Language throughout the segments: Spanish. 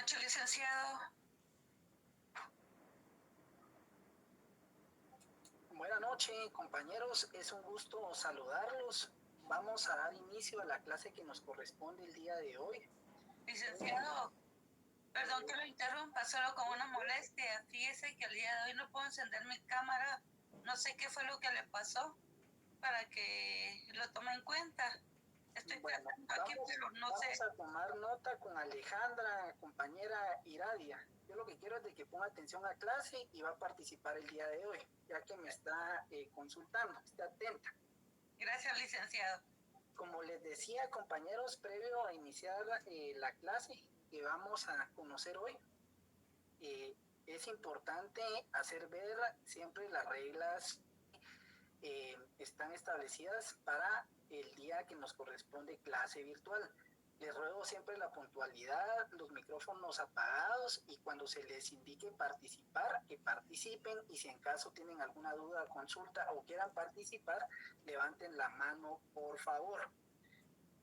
noches, licenciado. Buenas noches, compañeros. Es un gusto saludarlos. Vamos a dar inicio a la clase que nos corresponde el día de hoy. Licenciado, perdón que lo interrumpa, solo con una molestia. Fíjese que el día de hoy no puedo encender mi cámara. No sé qué fue lo que le pasó para que lo tome en cuenta. Estoy tratando aquí, pero no sé. Vamos a tomar nota con Alejandra, compañera Iradia. Yo lo que quiero es de que ponga atención a clase y va a participar el día de hoy, ya que me está consultando. Esté atenta. Gracias, licenciado. Como les decía, compañeros, previo a iniciar la clase que vamos a conocer hoy, es importante hacer ver siempre las reglas están establecidas para el día que nos corresponde clase virtual. Les ruego siempre la puntualidad, los micrófonos apagados y cuando se les indique participar, que participen, y si en caso tienen alguna duda, consulta o quieran participar, levanten la mano, por favor.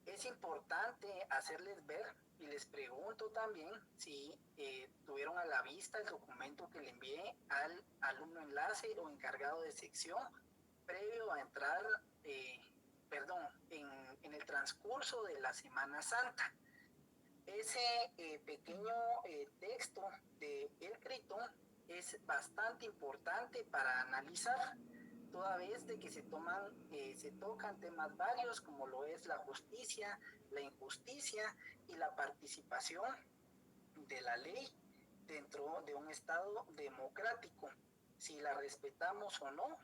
Es importante hacerles ver y les pregunto también si tuvieron a la vista el documento que le envié al alumno enlace o encargado de sección previo a entrar, en el transcurso de la Semana Santa. Ese pequeño texto de El Critón es bastante importante para analizar, toda vez de que se tocan temas varios como lo es la justicia, la injusticia y la participación de la ley dentro de un Estado democrático, si la respetamos o no.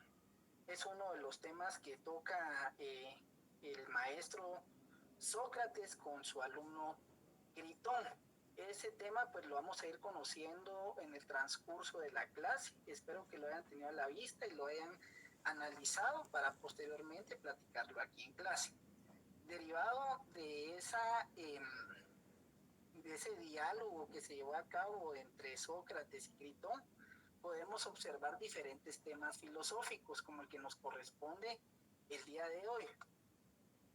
Es uno de los temas que toca el maestro Sócrates con su alumno Gritón. Ese tema pues lo vamos a ir conociendo en el transcurso de la clase. Espero que lo hayan tenido a la vista y lo hayan analizado para posteriormente platicarlo aquí en clase. Derivado de ese diálogo que se llevó a cabo entre Sócrates y Gritón, podemos observar diferentes temas filosóficos como el que nos corresponde el día de hoy,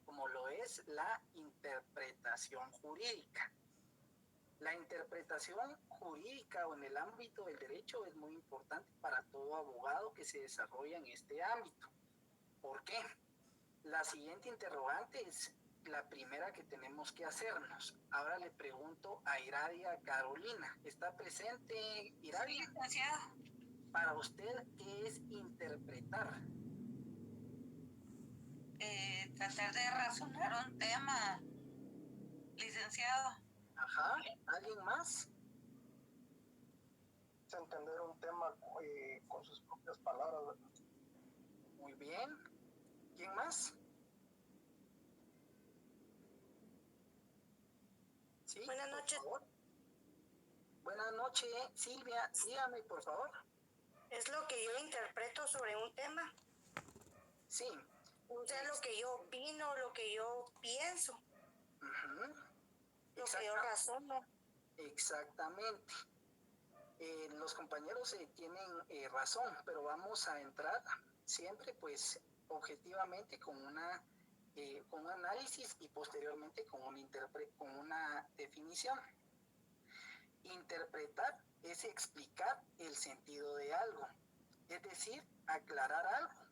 como lo es la interpretación jurídica. La interpretación jurídica o en el ámbito del derecho es muy importante para todo abogado que se desarrolla en este ámbito. ¿Por qué? La siguiente interrogante es la primera que tenemos que hacernos. Ahora le pregunto a Iradia Carolina. ¿Está presente, Iradia? Sí, licenciado. Para usted, ¿qué es interpretar? Tratar de razonar un tema, licenciado. Ajá, ¿alguien más? Es entender un tema con sus propias palabras, ¿verdad? Muy bien. ¿Quién más? Sí, buenas noches. por favor. Buenas noches, Silvia. Dígame, por favor. Es lo que yo interpreto sobre un tema. Sí. O sea, lo que yo opino, lo que yo pienso. Lo que yo razono. Exactamente. Los compañeros tienen razón, pero vamos a entrar siempre, pues, objetivamente con un análisis y posteriormente con una definición. Interpretar es explicar el sentido de algo, es decir, aclarar algo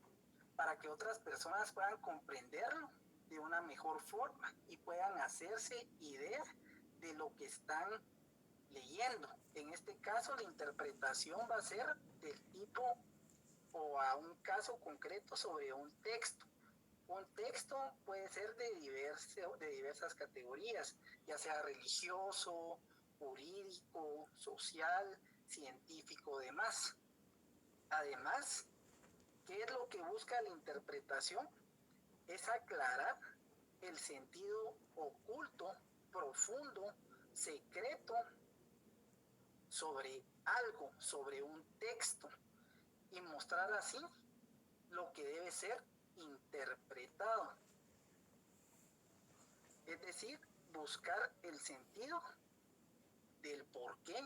para que otras personas puedan comprenderlo de una mejor forma y puedan hacerse idea de lo que están leyendo. En este caso, la interpretación va a ser del tipo o a un caso concreto sobre un texto. Un texto puede ser de diversas categorías, ya sea religioso, jurídico, social, científico, demás. Además, ¿qué es lo que busca la interpretación? Es aclarar el sentido oculto, profundo, secreto sobre algo, sobre un texto, y mostrar así lo que debe ser interpretado. Es decir, buscar el sentido del porqué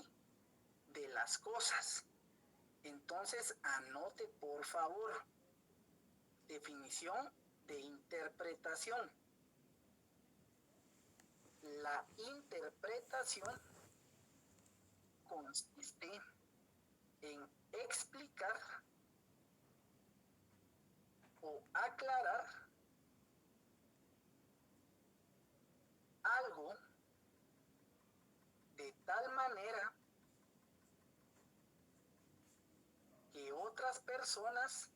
de las cosas. Entonces, anote por favor, definición de interpretación. La interpretación consiste en explicar o aclarar algo de tal manera que otras personas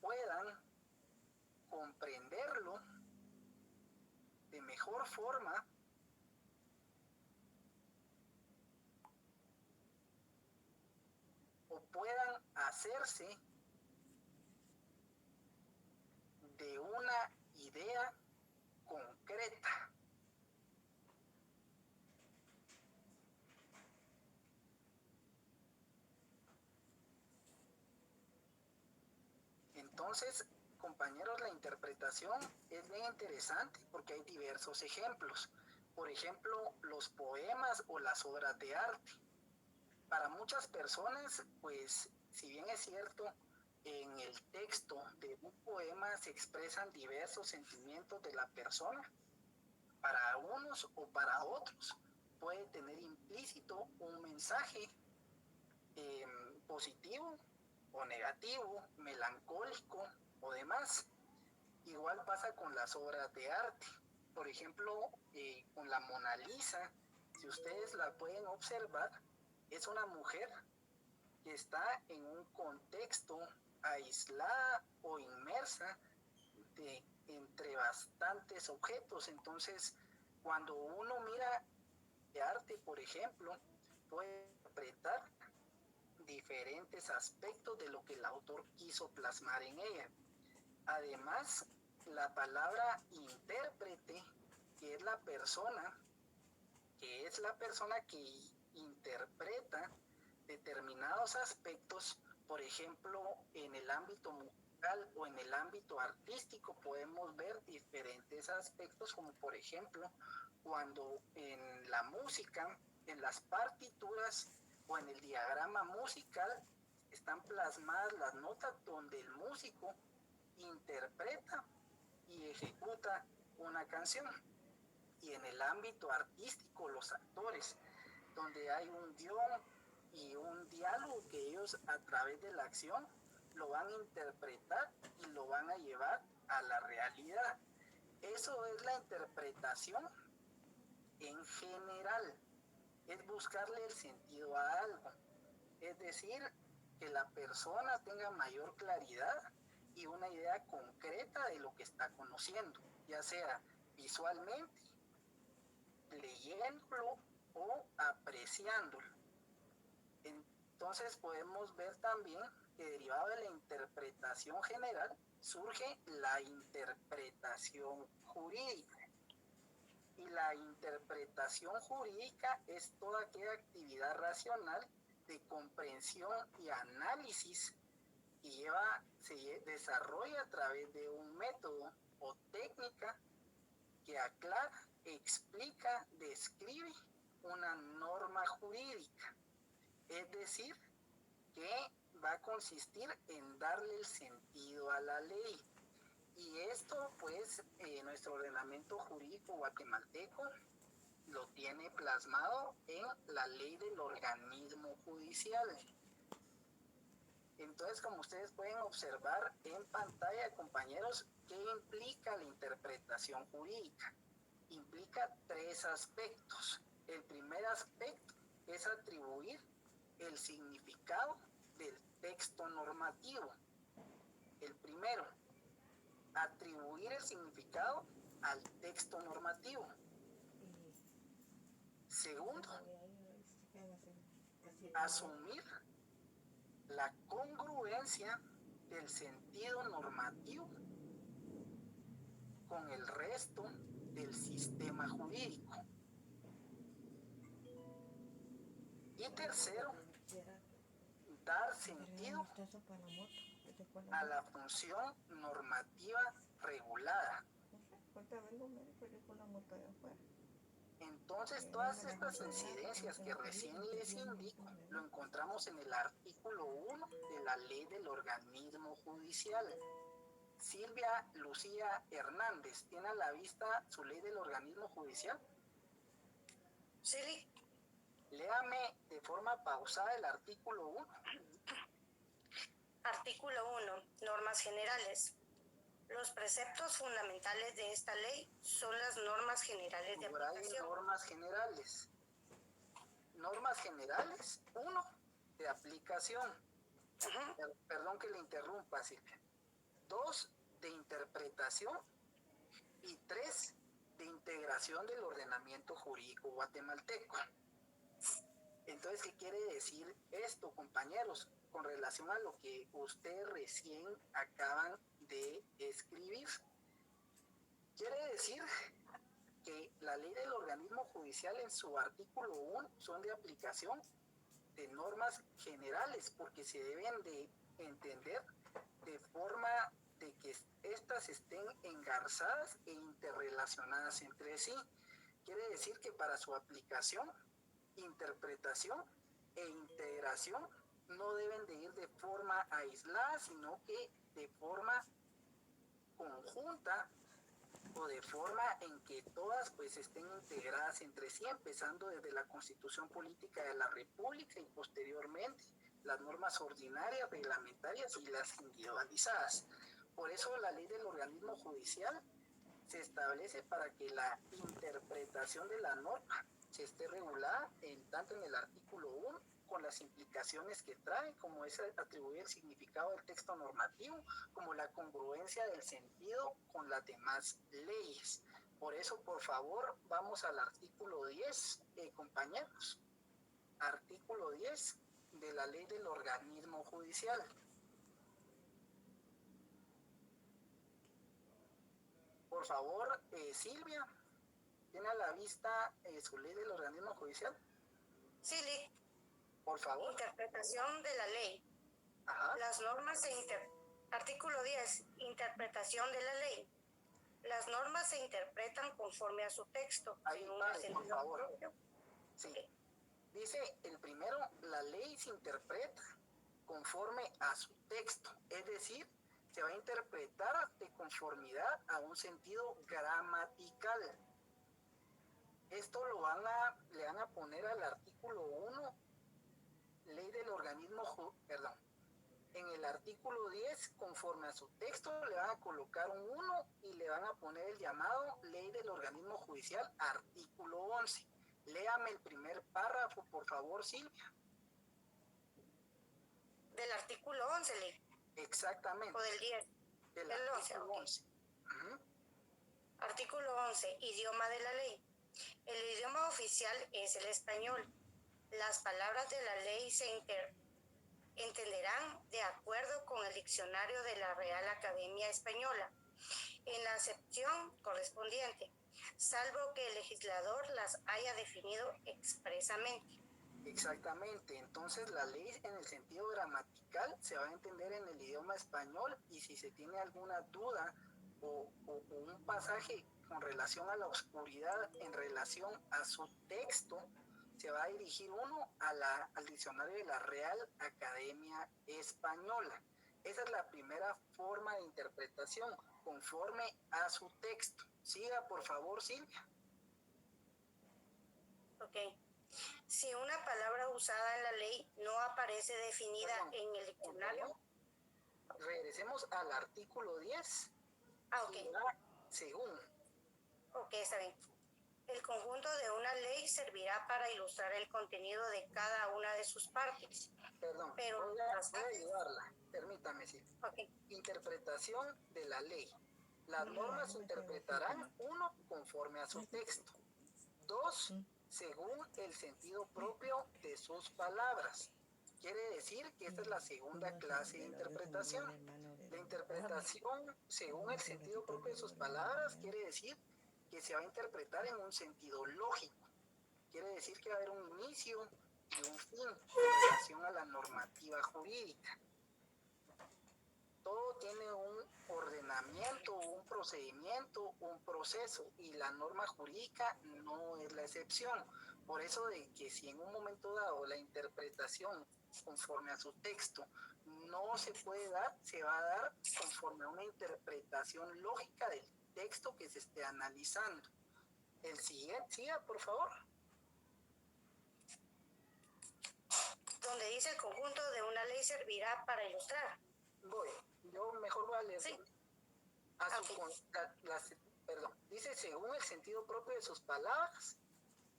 puedan comprenderlo de mejor forma o puedan hacerse de una idea concreta. Entonces, compañeros, la interpretación es bien interesante porque hay diversos ejemplos. Por ejemplo, los poemas o las obras de arte. Para muchas personas, pues, si bien es cierto, en el texto de un poema se expresan diversos sentimientos de la persona, para unos o para otros puede tener implícito un mensaje positivo o negativo, melancólico o demás. Igual pasa con las obras de arte. Por ejemplo, con la Mona Lisa, si ustedes la pueden observar, es una mujer que está en un contexto aislada o inmersa entre bastantes objetos. Entonces, cuando uno mira de arte, por ejemplo, puede interpretar diferentes aspectos de lo que el autor quiso plasmar en ella. Además, la palabra intérprete, que es la persona que interpreta determinados aspectos, por ejemplo, en el ámbito musical o en el ámbito artístico podemos ver diferentes aspectos, como por ejemplo, cuando en la música, en las partituras o en el diagrama musical están plasmadas las notas donde el músico interpreta y ejecuta una canción. Y en el ámbito artístico, los actores, donde hay un guión y un diálogo que ellos a través de la acción lo van a interpretar y lo van a llevar a la realidad. Eso es la interpretación en general, es buscarle el sentido a algo, es decir, que la persona tenga mayor claridad y una idea concreta de lo que está conociendo, ya sea visualmente, leyéndolo o apreciándolo. Entonces podemos ver también que derivado de la interpretación general surge la interpretación jurídica. Y la interpretación jurídica es toda aquella actividad racional de comprensión y análisis que se desarrolla a través de un método o técnica que aclara, explica, describe una norma jurídica. Es decir, que va a consistir en darle el sentido a la ley. Y esto, pues, nuestro ordenamiento jurídico guatemalteco lo tiene plasmado en la ley del organismo judicial. Entonces, como ustedes pueden observar en pantalla, compañeros, ¿qué implica la interpretación jurídica? Implica 3 aspectos. El primer aspecto es atribuir el significado del texto normativo. El primero, atribuir el significado al texto normativo. Segundo, asumir la congruencia del sentido normativo con el resto del sistema jurídico. Y tercero, dar sentido a la función normativa regulada. Entonces, todas estas incidencias que recién les indico lo encontramos en el artículo 1 de la ley del organismo judicial. Silvia Lucía Hernández, ¿tiene a la vista su ley del organismo judicial? Sí, Léame de forma pausada el artículo 1. artículo 1. Normas generales. Los preceptos fundamentales de esta ley son las normas generales de Por ahí aplicación. normas generales. Normas generales, 1, de aplicación. Perdón que le interrumpa, Silvia. 2, de interpretación. Y 3, de integración del ordenamiento jurídico guatemalteco. Entonces, ¿qué quiere decir esto, compañeros? Con relación a lo que ustedes recién acaban de escribir. Quiere decir que la ley del organismo judicial en su artículo 1 son de aplicación de normas generales, porque se deben de entender de forma de que éstas estén engarzadas e interrelacionadas entre sí. Quiere decir que para su aplicación, interpretación e integración no deben de ir de forma aislada, sino que de forma conjunta o de forma en que todas pues estén integradas entre sí, empezando desde la Constitución Política de la República y posteriormente las normas ordinarias, reglamentarias y las individualizadas. Por eso la ley del organismo judicial se establece para que la interpretación de la norma se esté regulada tanto en el artículo 1 con las implicaciones que trae, como es atribuir el significado del texto normativo, como la congruencia del sentido con las demás leyes. Por eso, por favor, vamos al artículo 10, compañeros. Artículo 10 de la ley del organismo judicial. Por favor, Silvia, ¿tiene a la vista su ley del organismo judicial? Sí, por favor. Interpretación de la ley. Ajá. Las normas Artículo 10. Interpretación de la ley. Las normas se interpretan conforme a su texto. Ahí, por favor. Sí. Okay. Dice el primero, la ley se interpreta conforme a su texto. Es decir, se va a interpretar de conformidad a un sentido gramatical. Esto le van a poner al artículo 1, ley del organismo, en el artículo 10, conforme a su texto, le van a colocar un 1 y le van a poner el llamado ley del organismo judicial, artículo 11. Léame el primer párrafo, por favor, Silvia. Del artículo 11, ley. Exactamente. O del 10. Del artículo 11. Okay. Artículo 11. Idioma de la ley. El idioma oficial es el español. Las palabras de la ley se entenderán de acuerdo con el diccionario de la Real Academia Española, en la acepción correspondiente, salvo que el legislador las haya definido expresamente. Exactamente, entonces la ley en el sentido gramatical se va a entender en el idioma español, y si se tiene alguna duda o un pasaje con relación a la oscuridad en relación a su texto, se va a dirigir uno al diccionario de la Real Academia Española. Esa es la primera forma de interpretación, conforme a su texto. Siga, por favor, Silvia. Ok. Si una palabra usada en la ley no aparece definida en el diccionario. Regresemos al artículo 10. Ok. Según. Ok, está bien. El conjunto de una ley servirá para ilustrar el contenido de cada una de sus partes. Perdón, pero voy a ayudarla. Permítame, sí. Okay. Interpretación de la ley. Las normas se interpretarán, 1, conforme a su texto. 2, según el sentido propio de sus palabras. Quiere decir que esta es la segunda clase de interpretación. La interpretación según el sentido propio de sus palabras quiere decir que se va a interpretar en un sentido lógico. Quiere decir que va a haber un inicio y un fin en relación a la normativa jurídica. Todo tiene un ordenamiento, un procedimiento, un proceso, y la norma jurídica no es la excepción. Por eso de que si en un momento dado la interpretación conforme a su texto no se puede dar, se va a dar conforme a una interpretación lógica del texto que se esté analizando. El siguiente, siga, por favor. donde dice el conjunto de una ley servirá para ilustrar. Yo mejor voy a leer. Sí. Perdón, dice según el sentido propio de sus palabras,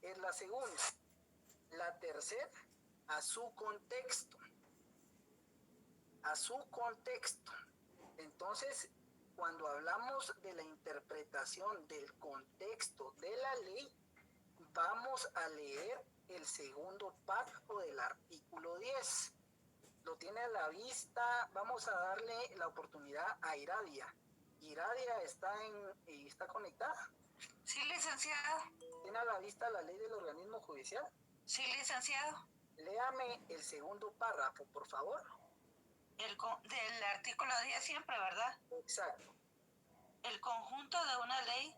es la segunda. La tercera, a su contexto. A su contexto. Entonces, cuando hablamos de la interpretación del contexto de la ley, vamos a leer el segundo párrafo del artículo 10. Lo tiene a la vista. Vamos a darle la oportunidad a Iradia. Iradia está conectada. Sí, licenciado. ¿Tiene a la vista la ley del organismo judicial? Sí, licenciado. Léame el segundo párrafo, por favor. Del artículo 10 siempre, ¿verdad? Exacto. El conjunto de una ley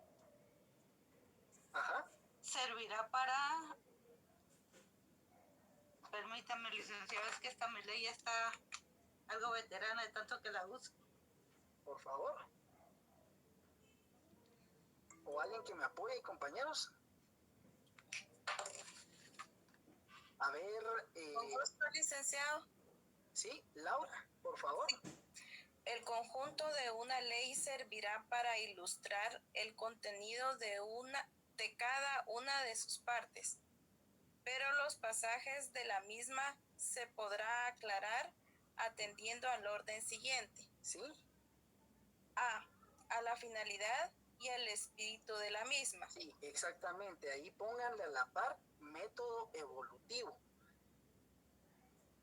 Ajá. servirá para... Permítame, licenciado, es que esta mi ley ya está algo veterana de tanto que la uso. Por favor. O alguien que me apoye, compañeros. A ver. Con gusto, licenciado. Sí, Laura, por favor. El conjunto de una ley servirá para ilustrar el contenido de cada una de sus partes, pero los pasajes de la misma se podrá aclarar atendiendo al orden siguiente. Sí. A la finalidad y al espíritu de la misma. Sí, exactamente. Ahí pónganle a la par método evolutivo.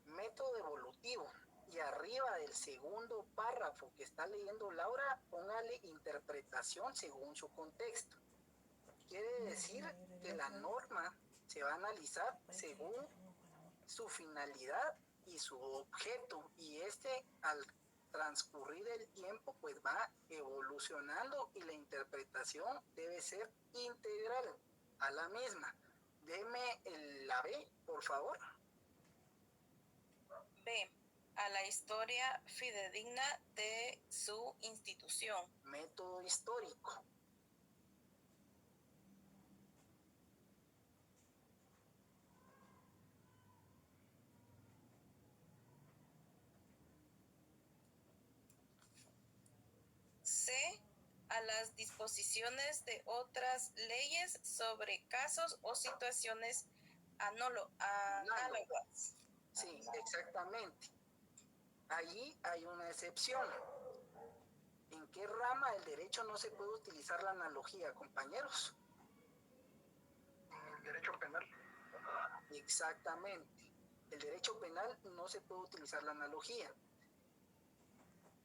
Método evolutivo. Y arriba del segundo párrafo que está leyendo Laura, póngale interpretación según su contexto. Quiere decir que la norma se va a analizar según su finalidad y su objeto, y al transcurrir el tiempo pues va evolucionando y la interpretación debe ser integral a la misma. Deme la B, por favor. B. A la historia fidedigna de su institución. Método histórico. C. A las disposiciones de otras leyes sobre casos o situaciones análogas. Sí, exactamente. Allí hay una excepción. ¿En qué rama del derecho no se puede utilizar la analogía, compañeros? En el derecho penal. Exactamente. El derecho penal no se puede utilizar la analogía.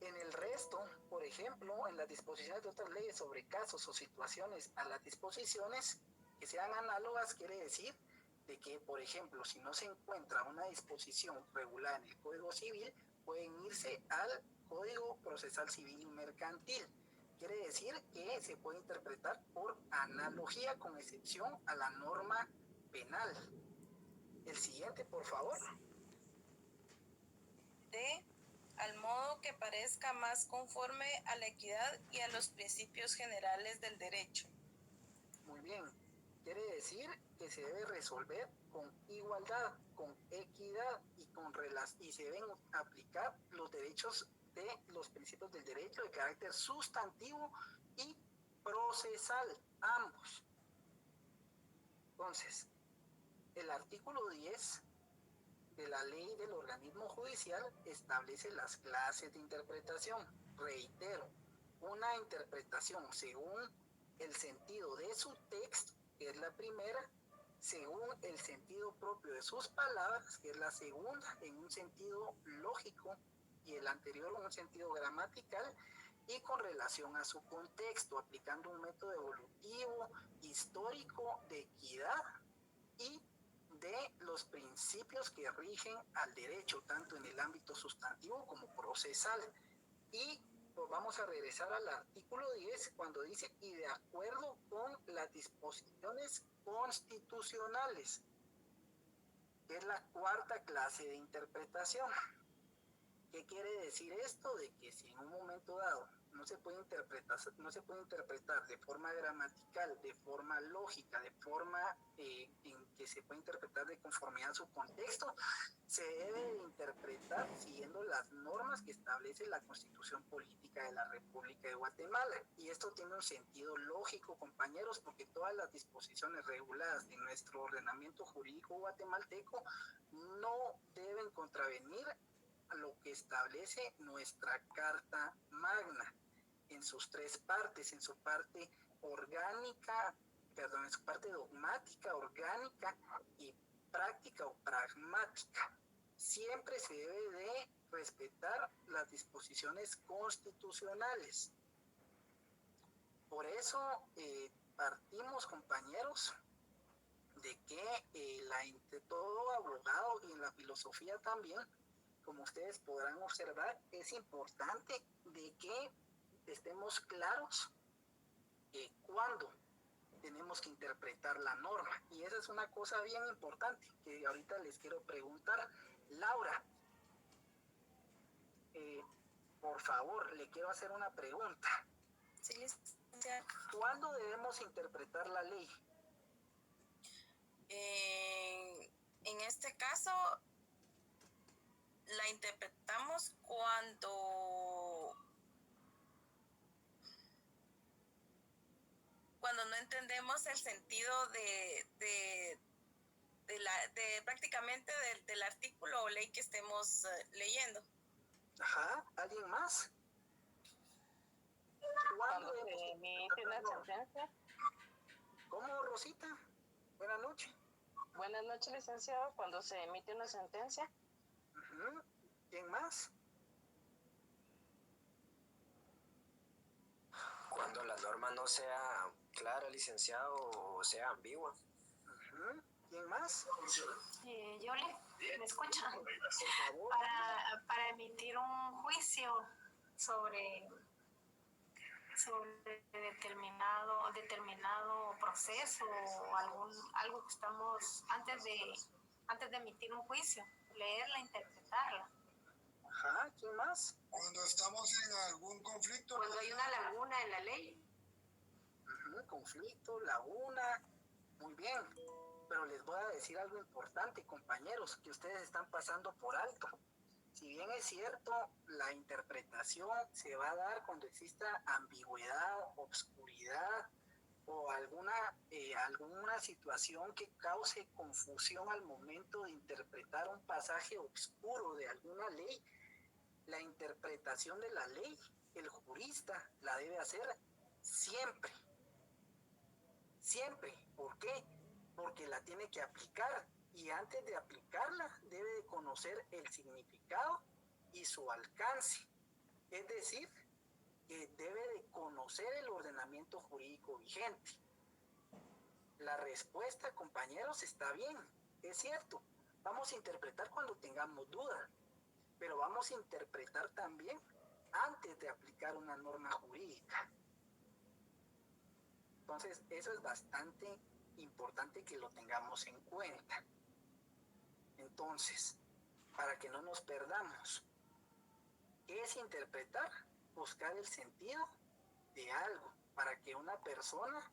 En el resto, por ejemplo, en las disposiciones de otras leyes sobre casos o situaciones a las disposiciones que sean análogas, quiere decir de que, por ejemplo, si no se encuentra una disposición regulada en el Código Civil, pueden irse al Código Procesal Civil y Mercantil. Quiere decir que se puede interpretar por analogía con excepción a la norma penal. El siguiente, por favor. D. Al modo que parezca más conforme a la equidad y a los principios generales del derecho. Muy bien. Quiere decir que se debe resolver con igualdad, con equidad y se deben aplicar los derechos de los principios del derecho de carácter sustantivo y procesal, ambos. Entonces, el artículo 10 de la ley del organismo judicial establece las clases de interpretación. Reitero, una interpretación según el sentido de su texto, que es la primera, según el sentido propio de sus palabras, que es la segunda, en un sentido lógico, y el anterior en un sentido gramatical, y con relación a su contexto, aplicando un método evolutivo, histórico, de equidad y de los principios que rigen al derecho, tanto en el ámbito sustantivo como procesal. Y pues vamos a regresar al artículo 10 cuando dice, y de acuerdo con las disposiciones constitucionales, que es la cuarta clase de interpretación. ¿Qué quiere decir esto? De que si en un momento dado no se puede interpretar de forma gramatical, de forma lógica, de forma en que se puede interpretar de conformidad a su contexto, se debe de interpretar siguiendo las normas que establece la Constitución Política de la República de Guatemala. Y esto tiene un sentido lógico, compañeros, porque todas las disposiciones reguladas de nuestro ordenamiento jurídico guatemalteco no deben contravenir a lo que establece nuestra Carta Magna en sus tres partes, en su parte orgánica, perdón, en su parte dogmática, orgánica y práctica o pragmática. Siempre se debe de respetar las disposiciones constitucionales. Por eso partimos, compañeros, de que todo abogado y en la filosofía también, como ustedes podrán observar, es importante de que estemos claros cuándo tenemos que interpretar la norma. Y esa es una cosa bien importante que ahorita les quiero preguntar. Laura, por favor, le quiero hacer una pregunta. Sí, licenciada. ¿Cuándo debemos interpretar la ley? En este caso, la interpretamos cuando no entendemos el sentido de prácticamente del artículo o ley que estemos leyendo. Ajá, ¿alguien más? Cuando se emite una sentencia. ¿Cómo, Rosita? Buenas noches. Buenas noches, licenciado. Cuando se emite una sentencia. Uh-huh. ¿Quién más? Cuando la norma no sea clara, licenciado, o sea ambigua. Uh-huh. ¿Quién más? ¿Me escucha? Por favor. Para emitir un juicio sobre determinado proceso o algo que estamos antes de emitir un juicio, leerla, interpretarla. Ajá, ¿quién más? Cuando estamos en algún conflicto. Cuando hay una laguna en la ley. Uh-huh. Conflicto, laguna, muy bien. Pero les voy a decir algo importante, compañeros, que ustedes están pasando por alto. Si bien es cierto, la interpretación se va a dar cuando exista ambigüedad, obscuridad o alguna situación que cause confusión al momento de interpretar un pasaje obscuro de alguna ley. La interpretación de la ley, el jurista la debe hacer siempre. Siempre. ¿Por qué? Porque la tiene que aplicar. Y antes de aplicarla, debe de conocer el significado y su alcance. Es decir, que debe de conocer el ordenamiento jurídico vigente. La respuesta, compañeros, está bien, es cierto. Vamos a interpretar cuando tengamos duda, pero vamos a interpretar también antes de aplicar una norma jurídica. Entonces, eso es bastante importante que lo tengamos en cuenta. Entonces, para que no nos perdamos, ¿qué es interpretar? Buscar el sentido de algo, para que una persona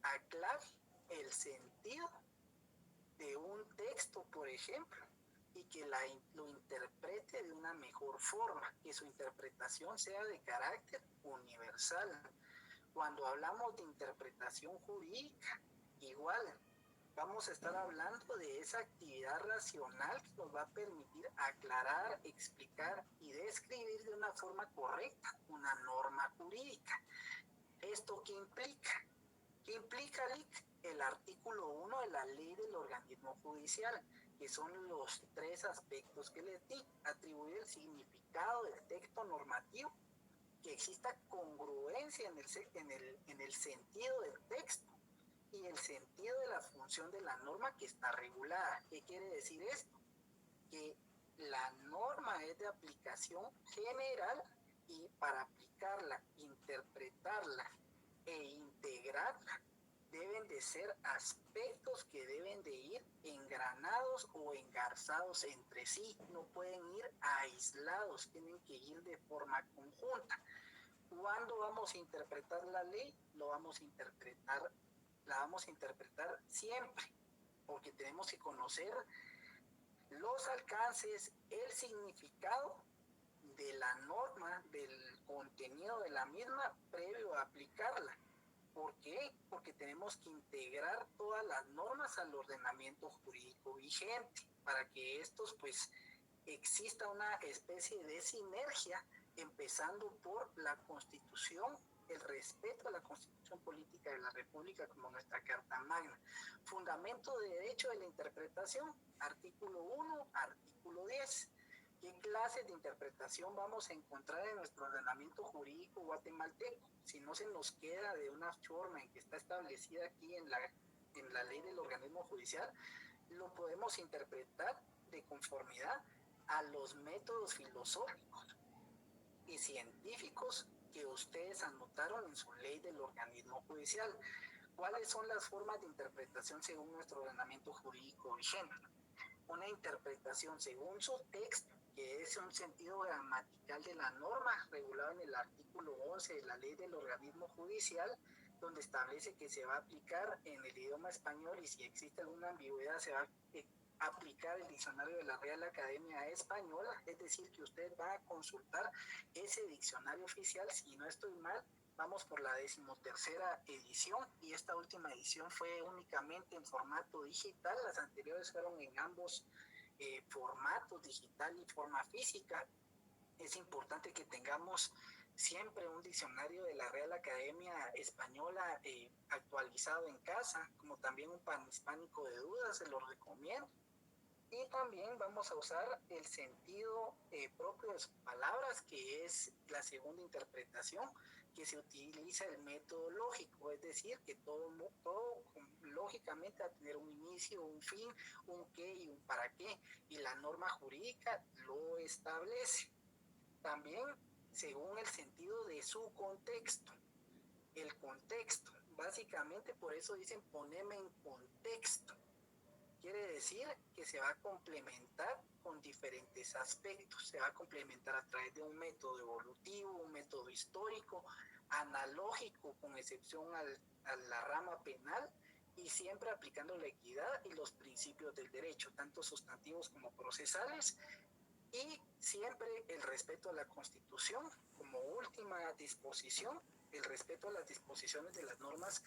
aclare el sentido de un texto, por ejemplo, y que lo interprete de una mejor forma, que su interpretación sea de carácter universal. Cuando hablamos de interpretación jurídica, igual, vamos a estar hablando de esa actividad racional que nos va a permitir aclarar, explicar y describir de una forma correcta una norma jurídica. ¿Esto qué implica? ¿Qué implica, Lic? El artículo 1 de la ley del organismo judicial, que son los tres aspectos que les di: atribuir el significado del texto normativo, que exista congruencia en el sentido del texto, y el sentido de la función de la norma que está regulada. ¿Qué quiere decir esto? Que la norma es de aplicación general y para aplicarla, interpretarla e integrarla deben de ser aspectos que deben de ir engranados o engarzados entre sí. No pueden ir aislados, tienen que ir de forma conjunta. ¿Cuándo vamos a interpretar la ley? La vamos a interpretar siempre, porque tenemos que conocer los alcances, el significado de la norma, del contenido de la misma previo a aplicarla. ¿Por qué? Porque tenemos que integrar todas las normas al ordenamiento jurídico vigente para que estos pues exista una especie de sinergia, empezando por la Constitución, el respeto a la Constitución Política de la República como nuestra Carta Magna. Fundamento de derecho de la interpretación, artículo 1, artículo 10. ¿Qué clases de interpretación vamos a encontrar en nuestro ordenamiento jurídico guatemalteco? Si no se nos queda de una forma en que está establecida aquí en la ley del organismo judicial, lo podemos interpretar de conformidad a los métodos filosóficos y científicos que ustedes anotaron en su ley del organismo judicial. ¿Cuáles son las formas de interpretación según nuestro ordenamiento jurídico vigente? Una interpretación según su texto, que es un sentido gramatical de la norma regulado en el artículo 11 de la ley del organismo judicial, donde establece que se va a aplicar en el idioma español y si existe alguna ambigüedad se va a aplicar el diccionario de la Real Academia Española, es decir, que usted va a consultar ese diccionario oficial. Si no estoy mal, vamos por la 13ª edición y esta última edición fue únicamente en formato digital, las anteriores fueron en ambos formatos, digital y forma física. Es importante que tengamos siempre un diccionario de la Real Academia Española actualizado en casa, como también un panhispánico de dudas, se lo recomiendo. Y también vamos a usar el sentido propio de sus palabras, que es la segunda interpretación, que se utiliza el método lógico, es decir, que todo lógicamente va a tener un inicio, un fin, un qué y un para qué, y la norma jurídica lo establece. También según el sentido de su contexto. El contexto, básicamente por eso dicen poneme en contexto. Quiere decir que se va a complementar con diferentes aspectos. Se va a complementar a través de un método evolutivo, un método histórico, analógico, con excepción a la rama penal, y siempre aplicando la equidad y los principios del derecho, tanto sustantivos como procesales, y siempre el respeto a la Constitución como última disposición, el respeto a las disposiciones de las normas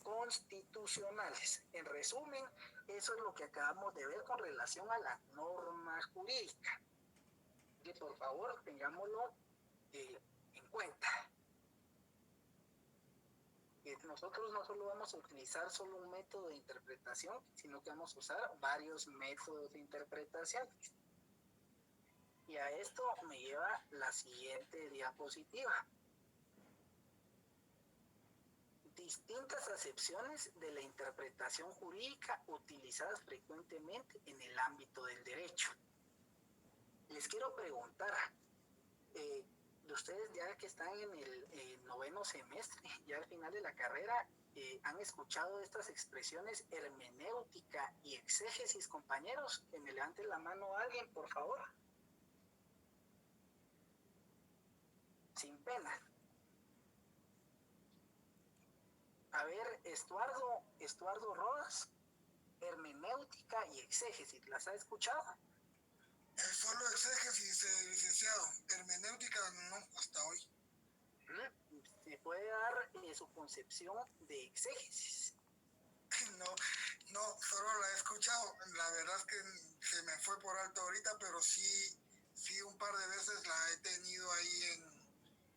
constitucionales. En resumen, eso es lo que acabamos de ver con relación a la norma jurídica. Que por favor tengámoslo en cuenta. Que nosotros no solo vamos a utilizar solo un método de interpretación, sino que vamos a usar varios métodos de interpretación. Y a esto me lleva la siguiente diapositiva. Distintas acepciones de la interpretación jurídica utilizadas frecuentemente en el ámbito del derecho. Les quiero preguntar, ustedes ya que están en el 9º semestre, ya al final de la carrera, ¿han escuchado estas expresiones hermenéutica y exégesis, compañeros? Que me levante la mano alguien, por favor. Sin pena. A ver, Estuardo Rodas, hermenéutica y exégesis, ¿las ha escuchado? Solo exégesis, licenciado. Hermenéutica no, hasta hoy. ¿Se puede dar su concepción de exégesis? No, solo la he escuchado. La verdad es que se me fue por alto ahorita, pero sí un par de veces la he tenido ahí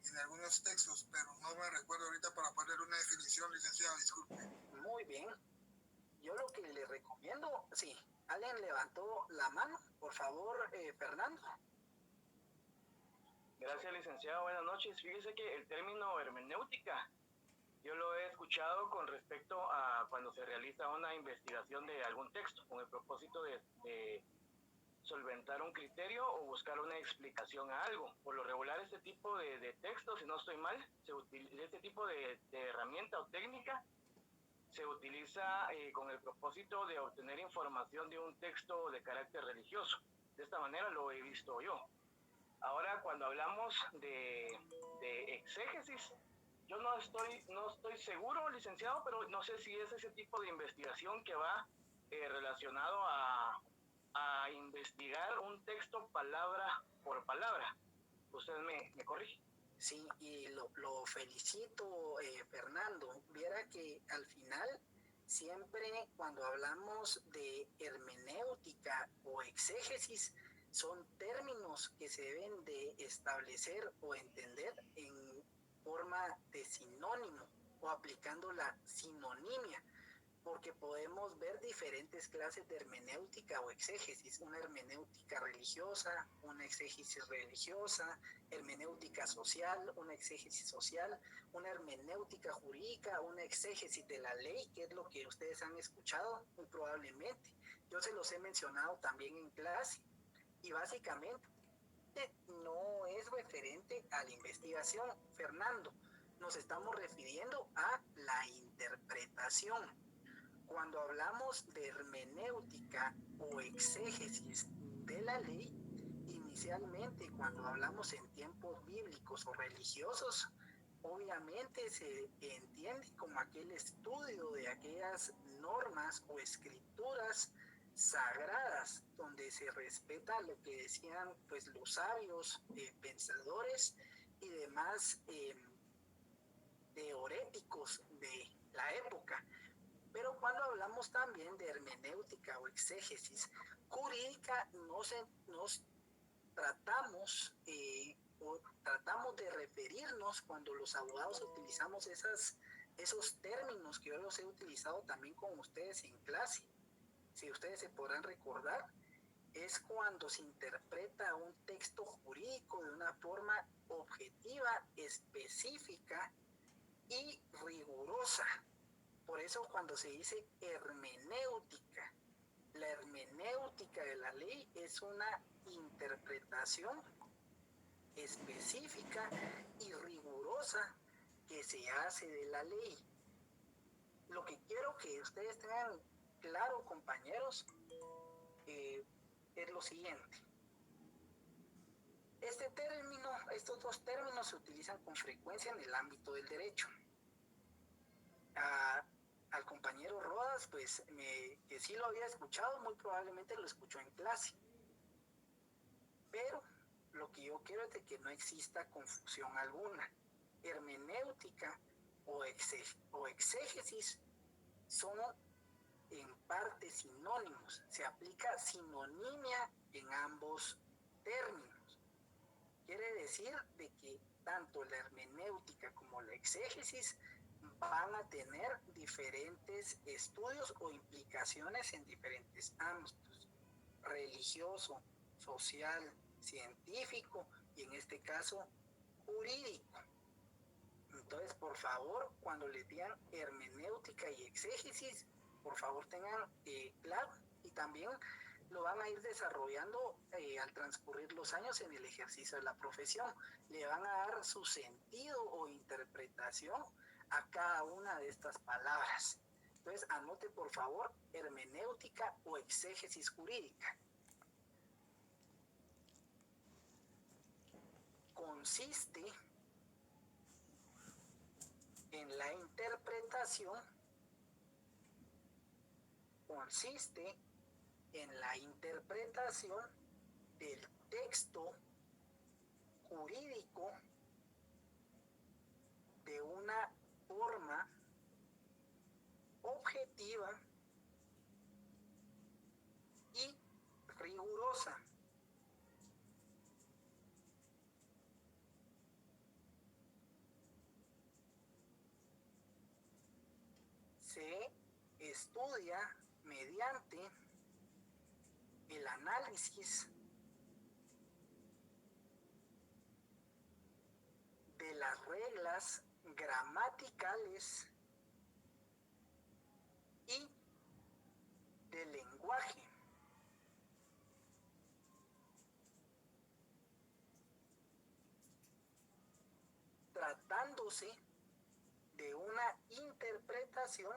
en algunos textos, pero no me recuerdo ahorita para poner una definición, licenciado, disculpe. Muy bien. Yo lo que le recomiendo, sí, alguien levantó la mano, por favor, Fernando. Gracias, licenciado. Buenas noches. Fíjese que el término hermenéutica yo lo he escuchado con respecto a cuando se realiza una investigación de algún texto con el propósito de solventar un criterio o buscar una explicación a algo. Por lo regular, este tipo de textos, si no estoy mal, este tipo de herramienta o técnica se utiliza con el propósito de obtener información de un texto de carácter religioso. De esta manera lo he visto yo. Ahora, cuando hablamos de exégesis, yo no estoy seguro, licenciado, pero no sé si es ese tipo de investigación que va relacionado a investigar un texto palabra por palabra. Usted me corrige. Sí, y lo felicito, Fernando. Viera que al final, siempre cuando hablamos de hermenéutica o exégesis, son términos que se deben de establecer o entender en forma de sinónimo o aplicando la sinonimia, porque podemos ver diferentes clases de hermenéutica o exégesis, una hermenéutica religiosa, una exégesis religiosa, hermenéutica social, una exégesis social, una hermenéutica jurídica, una exégesis de la ley, que es lo que ustedes han escuchado muy probablemente. Yo se los he mencionado también en clase, y básicamente no es referente a la investigación, Fernando. Nos estamos refiriendo a la interpretación. Cuando hablamos de hermenéutica o exégesis de la ley, inicialmente cuando hablamos en tiempos bíblicos o religiosos, obviamente se entiende como aquel estudio de aquellas normas o escrituras sagradas, donde se respeta lo que decían pues los sabios, pensadores y demás teoréticos de la época. Pero cuando hablamos también de hermenéutica o exégesis jurídica, nos tratamos de referirnos, cuando los abogados utilizamos esos términos que yo los he utilizado también con ustedes en clase, si ustedes se podrán recordar, es cuando se interpreta un texto jurídico de una forma objetiva, específica y rigurosa. Por eso cuando se dice hermenéutica, la hermenéutica de la ley es una interpretación específica y rigurosa que se hace de la ley. Lo que quiero que ustedes tengan claro, compañeros, es lo siguiente. Estos dos términos se utilizan con frecuencia en el ámbito del derecho. Al compañero Rodas, pues que sí lo había escuchado, muy probablemente lo escuchó en clase. Pero lo que yo quiero es de que no exista confusión alguna. Hermenéutica o exégesis son en parte sinónimos. Se aplica sinonimia en ambos términos. Quiere decir de que tanto la hermenéutica como la exégesis van a tener diferentes estudios o implicaciones en diferentes ámbitos: religioso, social, científico y en este caso jurídico. Entonces, por favor, cuando les digan hermenéutica y exégesis, por favor tengan claro, y también lo van a ir desarrollando al transcurrir los años en el ejercicio de la profesión. Le van a dar su sentido o interpretación a cada una de estas palabras. Entonces, anote por favor hermenéutica o exégesis jurídica. Consiste en la interpretación del texto jurídico de una forma objetiva y rigurosa. Se estudia mediante el análisis de las reglas gramaticales y del lenguaje, tratándose de una interpretación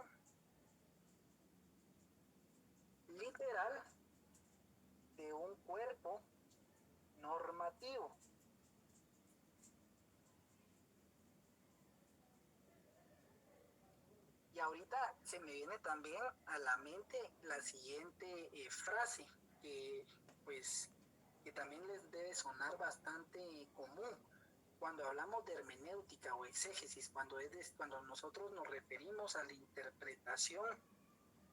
literal de un cuerpo normativo. Y ahorita se me viene también a la mente la siguiente frase que pues que también les debe sonar bastante común. Cuando hablamos de hermenéutica o exégesis, cuando nosotros nos referimos a la interpretación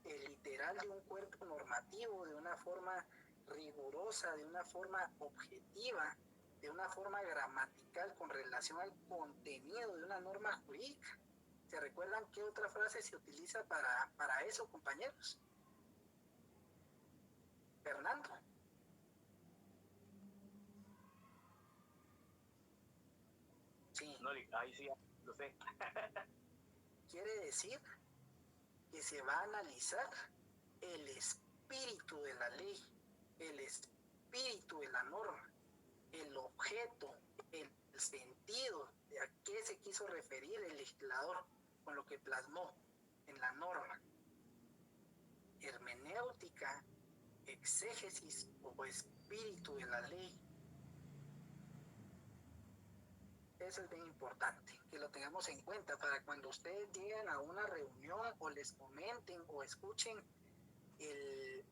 literal de un cuerpo normativo de una forma rigurosa, de una forma objetiva, de una forma gramatical con relación al contenido de una norma jurídica. ¿Se recuerdan qué otra frase se utiliza para eso, compañeros? Fernando. Sí. No, ahí sí, lo sé. Quiere decir que se va a analizar el espíritu de la ley, el espíritu de la norma, el objeto, el sentido de a qué se quiso referir el legislador con lo que plasmó en la norma. Hermenéutica, exégesis o espíritu de la ley. Eso es bien importante, que lo tengamos en cuenta para cuando ustedes lleguen a una reunión o les comenten o escuchen el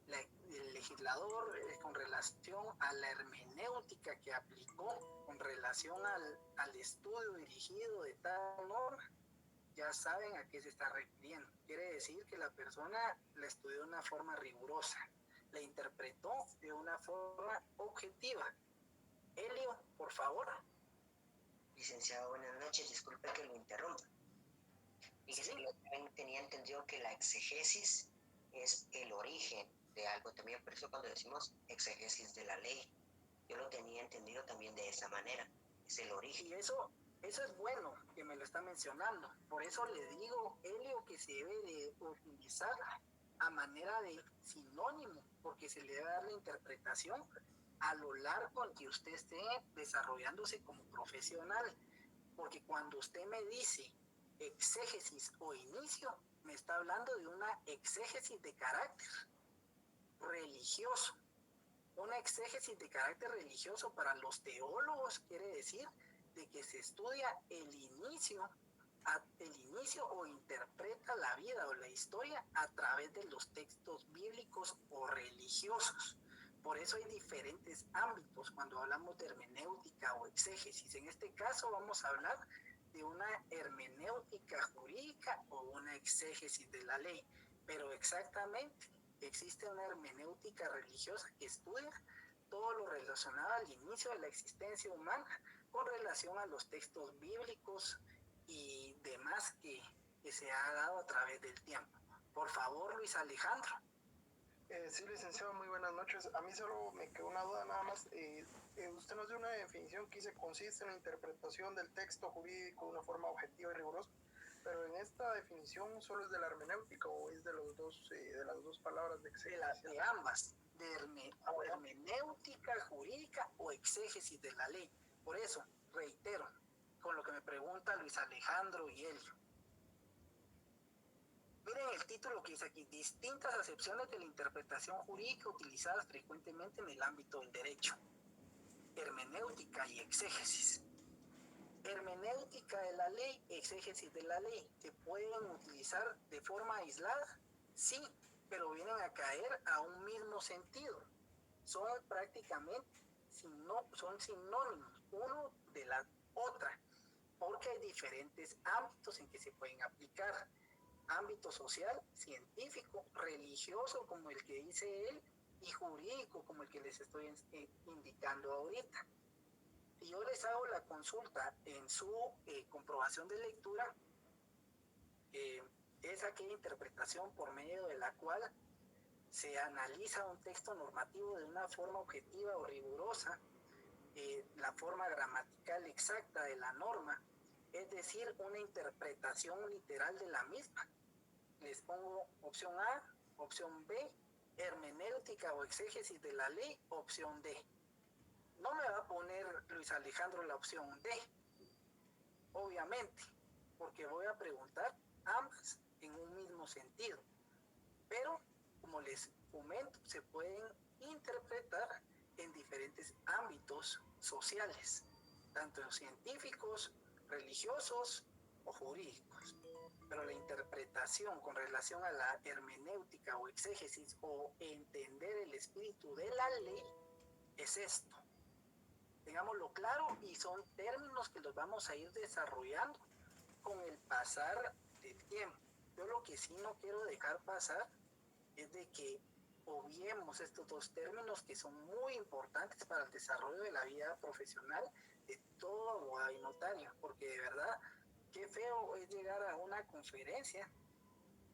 legislador con relación a la hermenéutica que aplicó con relación al estudio dirigido de tal norma, ya saben a qué se está refiriendo. Quiere decir que la persona la estudió de una forma rigurosa, la interpretó de una forma objetiva. Elio, por favor. Licenciado, buenas noches. Disculpe que lo interrumpa. Fíjese que yo también tenía entendido que la exegesis es el origen de algo. También por eso cuando decimos exegesis de la ley, yo lo tenía entendido también de esa manera. Es el origen. Y eso es bueno que me lo está mencionando. Por eso le digo, Elio, que se debe de utilizar a manera de sinónimo, porque se le debe dar la interpretación a lo largo en que usted esté desarrollándose como profesional, porque cuando usted me dice exégesis o inicio, me está hablando de una exégesis de carácter religioso. Una exégesis de carácter religioso para los teólogos quiere decir de que se estudia el inicio o interpreta la vida o la historia a través de los textos bíblicos o religiosos. Por eso hay diferentes ámbitos cuando hablamos de hermenéutica o exégesis. En este caso vamos a hablar de una hermenéutica jurídica o una exégesis de la ley. Pero exactamente, existe una hermenéutica religiosa que estudia todo lo relacionado al inicio de la existencia humana con relación a los textos bíblicos y demás que se ha dado a través del tiempo. Por favor, Luis Alejandro. Sí, licenciado, muy buenas noches. A mí solo me quedó una duda nada más. Usted nos dio una definición que consiste en la interpretación del texto jurídico de una forma objetiva y rigurosa, pero en esta definición solo es de la hermenéutica o es de los dos, de las dos palabras de exégesis. De ambas, de hermenéutica jurídica o exégesis de la ley. Por eso, reitero, con lo que me pregunta Luis Alejandro y Elio. Miren el título que dice aquí, distintas acepciones de la interpretación jurídica utilizadas frecuentemente en el ámbito del derecho. Hermenéutica y exégesis. Hermenéutica de la ley, exégesis de la ley, ¿se pueden utilizar de forma aislada? Sí, pero vienen a caer a un mismo sentido. Son prácticamente, son sinónimos, uno de la otra, porque hay diferentes ámbitos en que se pueden aplicar. Ámbito social, científico, religioso, como el que dice él, y jurídico, como el que les estoy indicando ahorita. Si yo les hago la consulta en su comprobación de lectura, es aquella interpretación por medio de la cual se analiza un texto normativo de una forma objetiva o rigurosa, la forma gramatical exacta de la norma, es decir, una interpretación literal de la misma. Les pongo opción A, opción B, hermenéutica o exégesis de la ley, opción D. No me va a poner Luis Alejandro la opción D, obviamente, porque voy a preguntar ambas en un mismo sentido. Pero, como les comento, se pueden interpretar en diferentes ámbitos sociales, tanto científicos, religiosos o jurídicos. pero la interpretación con relación a la hermenéutica o exégesis o entender el espíritu de la ley es esto. Tengámoslo claro, y son términos que los vamos a ir desarrollando con el pasar del tiempo. Yo lo que sí no quiero dejar pasar es de que obviemos estos dos términos que son muy importantes para el desarrollo de la vida profesional de todo abogado y notario, porque de verdad, qué feo es llegar a una conferencia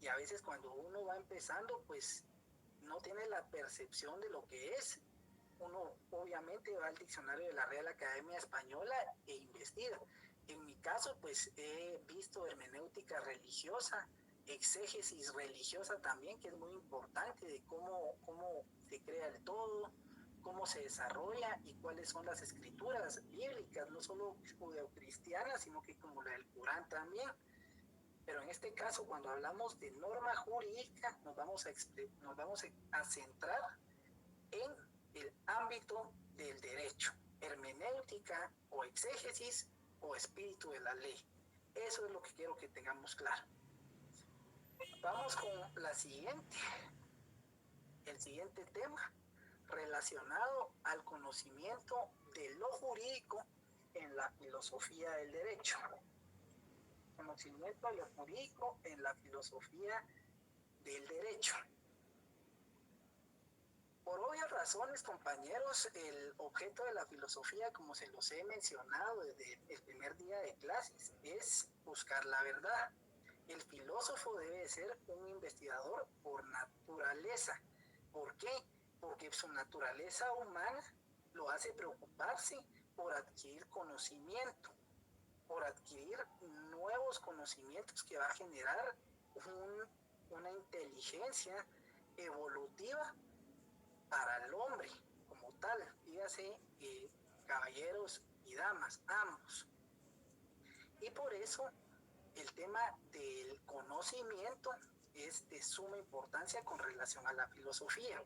y a veces cuando uno va empezando, pues no tiene la percepción de lo que es. Uno obviamente va al diccionario de la Real Academia Española e investiga. En mi caso, pues he visto hermenéutica religiosa, exégesis religiosa también, que es muy importante, de cómo se crea el todo, cómo se desarrolla y cuáles son las escrituras bíblicas, no solo judeocristianas, sino que como la del Corán también. Pero en este caso, cuando hablamos de norma jurídica, nos vamos a centrar en el ámbito del derecho, hermenéutica o exégesis o espíritu de la ley. Eso es lo que quiero que tengamos claro. Vamos con el siguiente tema relacionado al conocimiento de lo jurídico en la filosofía del derecho. Conocimiento de lo jurídico en la filosofía del derecho. Por obvias razones, compañeros, el objeto de la filosofía, como se los he mencionado desde el primer día de clases, es buscar la verdad. El filósofo debe ser un investigador por naturaleza. ¿Por qué? Porque su naturaleza humana lo hace preocuparse por adquirir conocimiento, por adquirir nuevos conocimientos que va a generar una inteligencia evolutiva para el hombre como tal, fíjase, caballeros y damas, ambos. Y por eso el tema del conocimiento es de suma importancia con relación a la filosofía.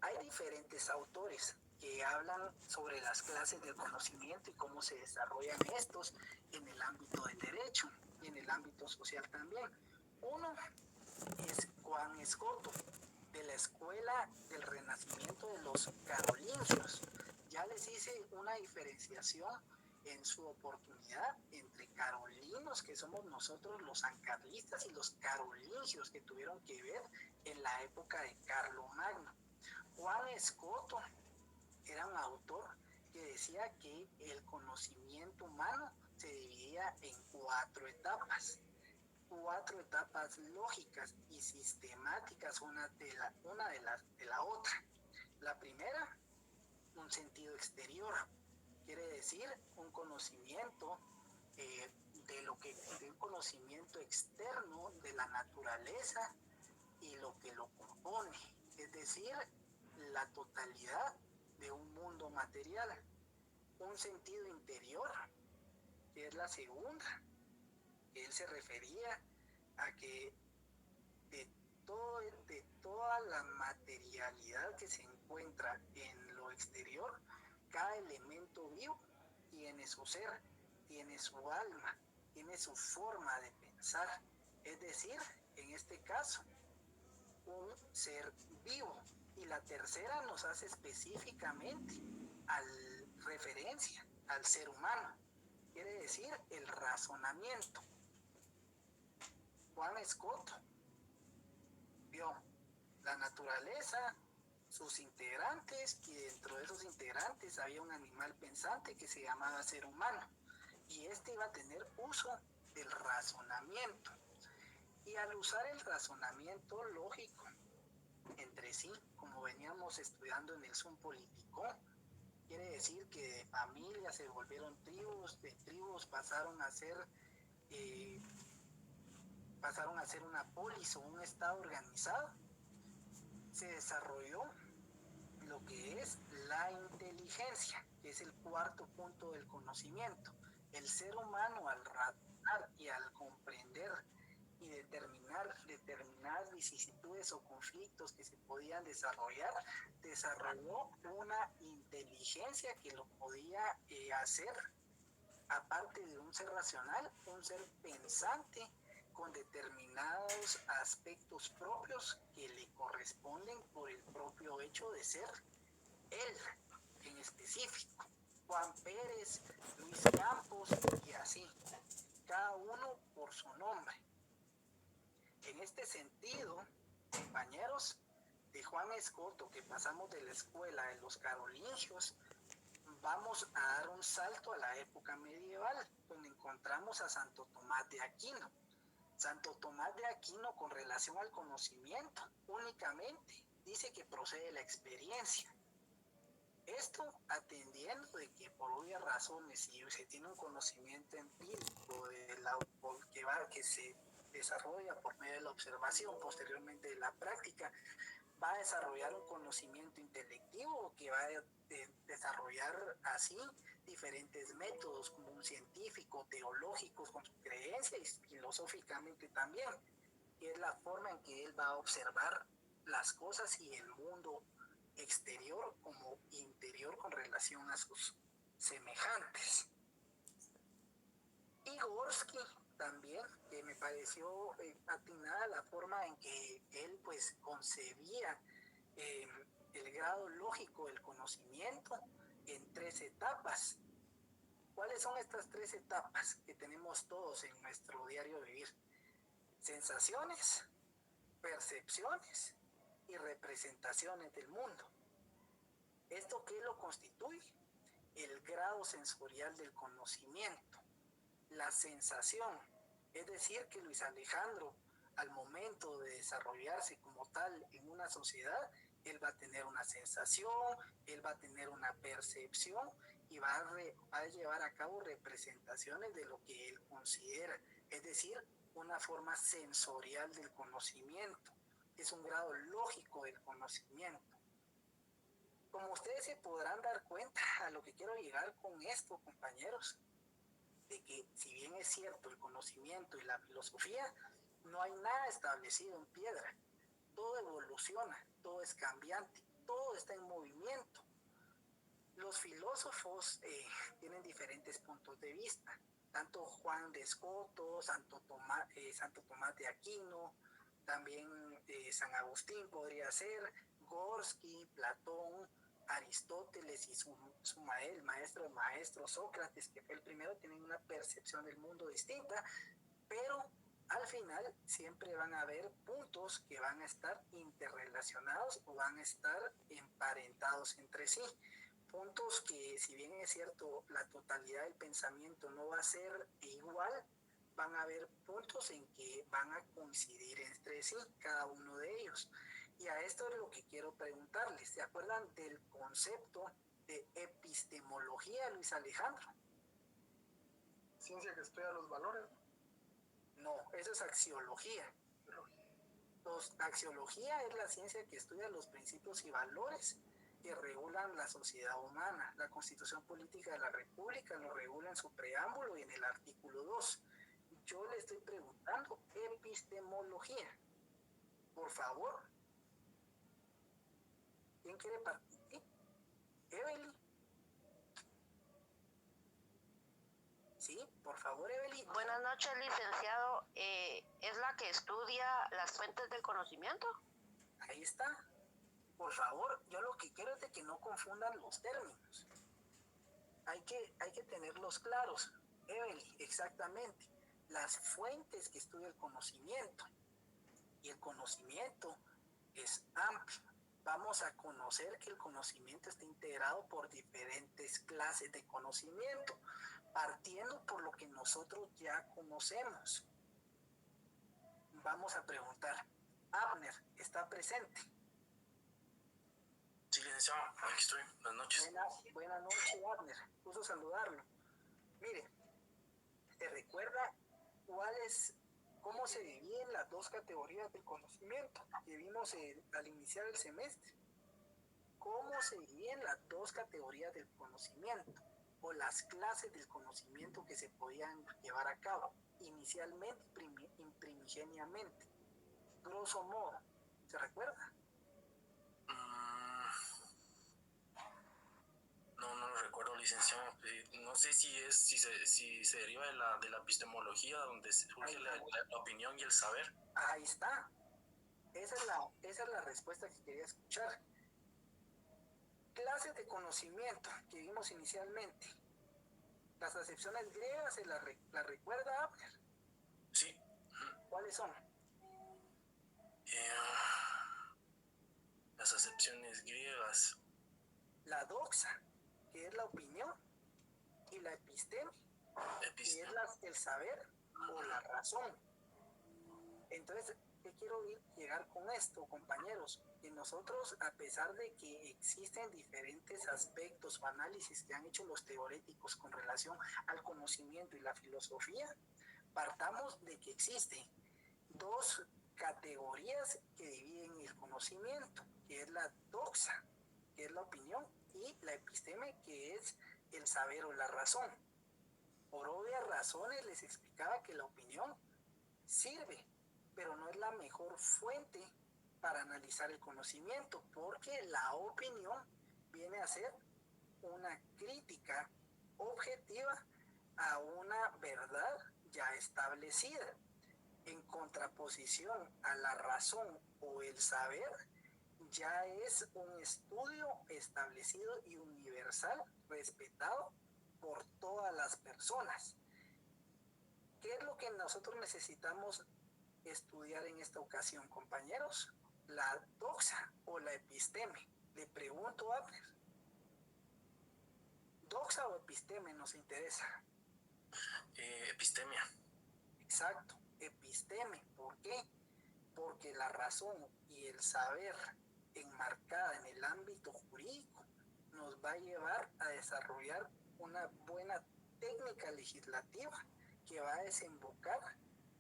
Hay diferentes autores que hablan sobre las clases del conocimiento y cómo se desarrollan estos en el ámbito del derecho y en el ámbito social también. Uno es Juan Escoto, de la Escuela del Renacimiento de los Carolingios. Ya les hice una diferenciación en su oportunidad entre carolinos, que somos nosotros los sancarlistas, y los carolingios, que tuvieron que ver en la época de Carlomagno. Juan Escoto era un autor que decía que el conocimiento humano se dividía en 4 etapas. 4 etapas lógicas y sistemáticas, una de la otra. La primera, un sentido exterior, quiere decir un conocimiento un conocimiento externo de la naturaleza y lo que lo compone, es decir, la totalidad de un mundo material. Un sentido interior, que es la segunda. Él se refería a que de toda la materialidad que se encuentra en lo exterior, cada elemento vivo tiene su ser, tiene su alma, tiene su forma de pensar. Es decir, en este caso, un ser vivo. Y la tercera nos hace específicamente referencia al ser humano. Quiere decir el razonamiento. Juan Escoto vio la naturaleza, sus integrantes, y dentro de esos integrantes había un animal pensante que se llamaba ser humano, y este iba a tener uso del razonamiento. Y al usar el razonamiento lógico entre sí, como veníamos estudiando en el Zoom político, quiere decir que de familias se volvieron tribus, de tribus pasaron a ser una polis o un estado organizado. Se desarrolló lo que es la inteligencia, que es el 4.º punto del conocimiento. El ser humano, al razonar y al comprender y determinar determinadas vicisitudes o conflictos que se podían desarrollar, desarrolló una inteligencia que lo podía hacer, aparte de un ser racional, un ser pensante con determinados aspectos propios que le corresponden por el propio hecho de ser él en específico. Juan Pérez, Luis Campos y así, cada uno por su nombre. En este sentido, compañeros, de Juan Escoto, que pasamos de la escuela de los carolingios, vamos a dar un salto a la época medieval, donde encontramos a Santo Tomás de Aquino. Santo Tomás de Aquino, con relación al conocimiento, únicamente dice que procede de la experiencia. Esto atendiendo de que por obvias razones, si se tiene un conocimiento empírico que se desarrolla por medio de la observación, posteriormente de la práctica, va a desarrollar un conocimiento intelectivo que va a desarrollar así diferentes métodos, como un científico, teológicos con su creencia y filosóficamente también, que es la forma en que él va a observar las cosas y el mundo exterior como interior con relación a sus semejantes. Y Gorsky también, que me pareció atinada la forma en que él pues concebía el grado lógico del conocimiento en 3 etapas. ¿Cuáles son estas 3 etapas que tenemos todos en nuestro diario vivir? Sensaciones, percepciones y representaciones del mundo. ¿Esto qué lo constituye? El grado sensorial del conocimiento. La sensación, es decir, que Luis Alejandro, al momento de desarrollarse como tal en una sociedad, él va a tener una sensación, él va a tener una percepción y va a llevar a cabo representaciones de lo que él considera, es decir, una forma sensorial del conocimiento, es un grado lógico del conocimiento. Como ustedes se podrán dar cuenta a lo que quiero llegar con esto, compañeros, de que si bien es cierto el conocimiento y la filosofía, no hay nada establecido en piedra. Todo evoluciona, todo es cambiante, todo está en movimiento. Los filósofos tienen diferentes puntos de vista, tanto Juan de Escoto, Santo Tomás de Aquino, también San Agustín podría ser, Gorsky, Platón, Aristóteles y el maestro de maestros, Sócrates, que fue el primero, tienen una percepción del mundo distinta, pero al final siempre van a haber puntos que van a estar interrelacionados o van a estar emparentados entre sí. Puntos que, si bien es cierto, la totalidad del pensamiento no va a ser igual, van a haber puntos en que van a coincidir entre sí, cada uno de ellos. Y a esto es lo que quiero preguntarles. ¿Se acuerdan del concepto de epistemología, Luis Alejandro? Ciencia que estudia los valores. No, eso es axiología. Axiología es la ciencia que estudia los principios y valores que regulan la sociedad humana. La Constitución Política de la República lo regula en su preámbulo y en el artículo 2. Yo le estoy preguntando epistemología. Por favor. ¿Quién quiere participar? Evelyn. Sí, por favor, Evelyn. Buenas noches, licenciado. ¿Es la que estudia las fuentes del conocimiento? Ahí está. Por favor, yo lo que quiero es de que no confundan los términos. Hay que tenerlos claros. Evelyn, exactamente. Las fuentes que estudia el conocimiento. Y el conocimiento es amplio. Vamos a conocer que el conocimiento está integrado por diferentes clases de conocimiento, partiendo por lo que nosotros ya conocemos. Vamos a preguntar, Abner, ¿está presente? Sí, licenciado, aquí estoy. Buenas noches. Buenas noches, Abner. Gusto saludarlo. Mire, ¿te recuerda cómo se dividen las 2 categorías del conocimiento que vimos al iniciar el semestre? ¿Cómo se dividen las 2 categorías del conocimiento o las clases del conocimiento que se podían llevar a cabo inicialmente y primigeniamente? Grosso modo, ¿se recuerda? No lo recuerdo, licenciado. No sé si se deriva de la epistemología, donde surge la opinión y el saber. Ahí está. Esa es la respuesta que quería escuchar. Clases de conocimiento que vimos inicialmente. Las acepciones griegas, ¿se la recuerda Abner? Sí. ¿Cuáles son? Las acepciones griegas. La doxa, que es la opinión, y la episteme, que es el saber o la razón. Entonces, ¿qué quiero llegar con esto, compañeros? Que nosotros, a pesar de que existen diferentes aspectos o análisis que han hecho los teoréticos con relación al conocimiento y la filosofía, partamos de que existen dos categorías que dividen el conocimiento, que es la doxa, que es la opinión, y la episteme, que es el saber o la razón. Por obvias razones les explicaba que la opinión sirve, pero no es la mejor fuente para analizar el conocimiento, porque la opinión viene a ser una crítica objetiva a una verdad ya establecida, en contraposición a la razón o el saber, ya es un estudio establecido y universal, respetado por todas las personas. ¿Qué es lo que nosotros necesitamos estudiar en esta ocasión, compañeros? La doxa o la episteme. Le pregunto a Abner. ¿Doxa o episteme nos interesa? Epistemia. Exacto, episteme. ¿Por qué? Porque la razón y el saber enmarcada en el ámbito jurídico nos va a llevar a desarrollar una buena técnica legislativa que va a desembocar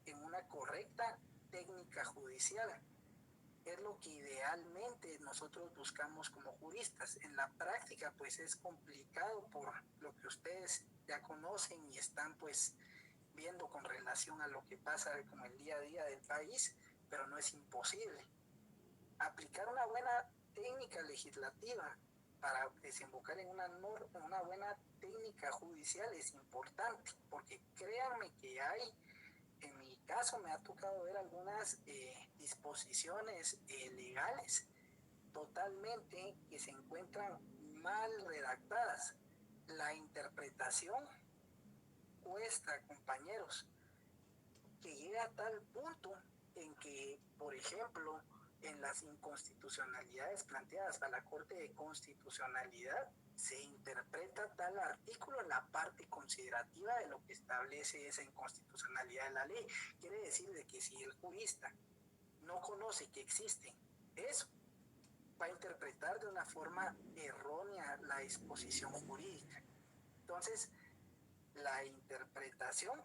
en una correcta técnica judicial. Es lo que idealmente nosotros buscamos como juristas. En la práctica pues es complicado por lo que ustedes ya conocen y están pues viendo con relación a lo que pasa como el día a día del país, pero no es imposible. Aplicar una buena técnica legislativa para desembocar en una buena técnica judicial es importante, porque créanme que en mi caso me ha tocado ver algunas disposiciones legales totalmente que se encuentran mal redactadas. La interpretación cuesta, compañeros, que llega a tal punto en que, por ejemplo, en las inconstitucionalidades planteadas para la Corte de Constitucionalidad, se interpreta tal artículo en la parte considerativa de lo que establece esa inconstitucionalidad de la ley. Quiere decir de que si el jurista no conoce que existe eso, va a interpretar de una forma errónea la disposición jurídica. Entonces, la interpretación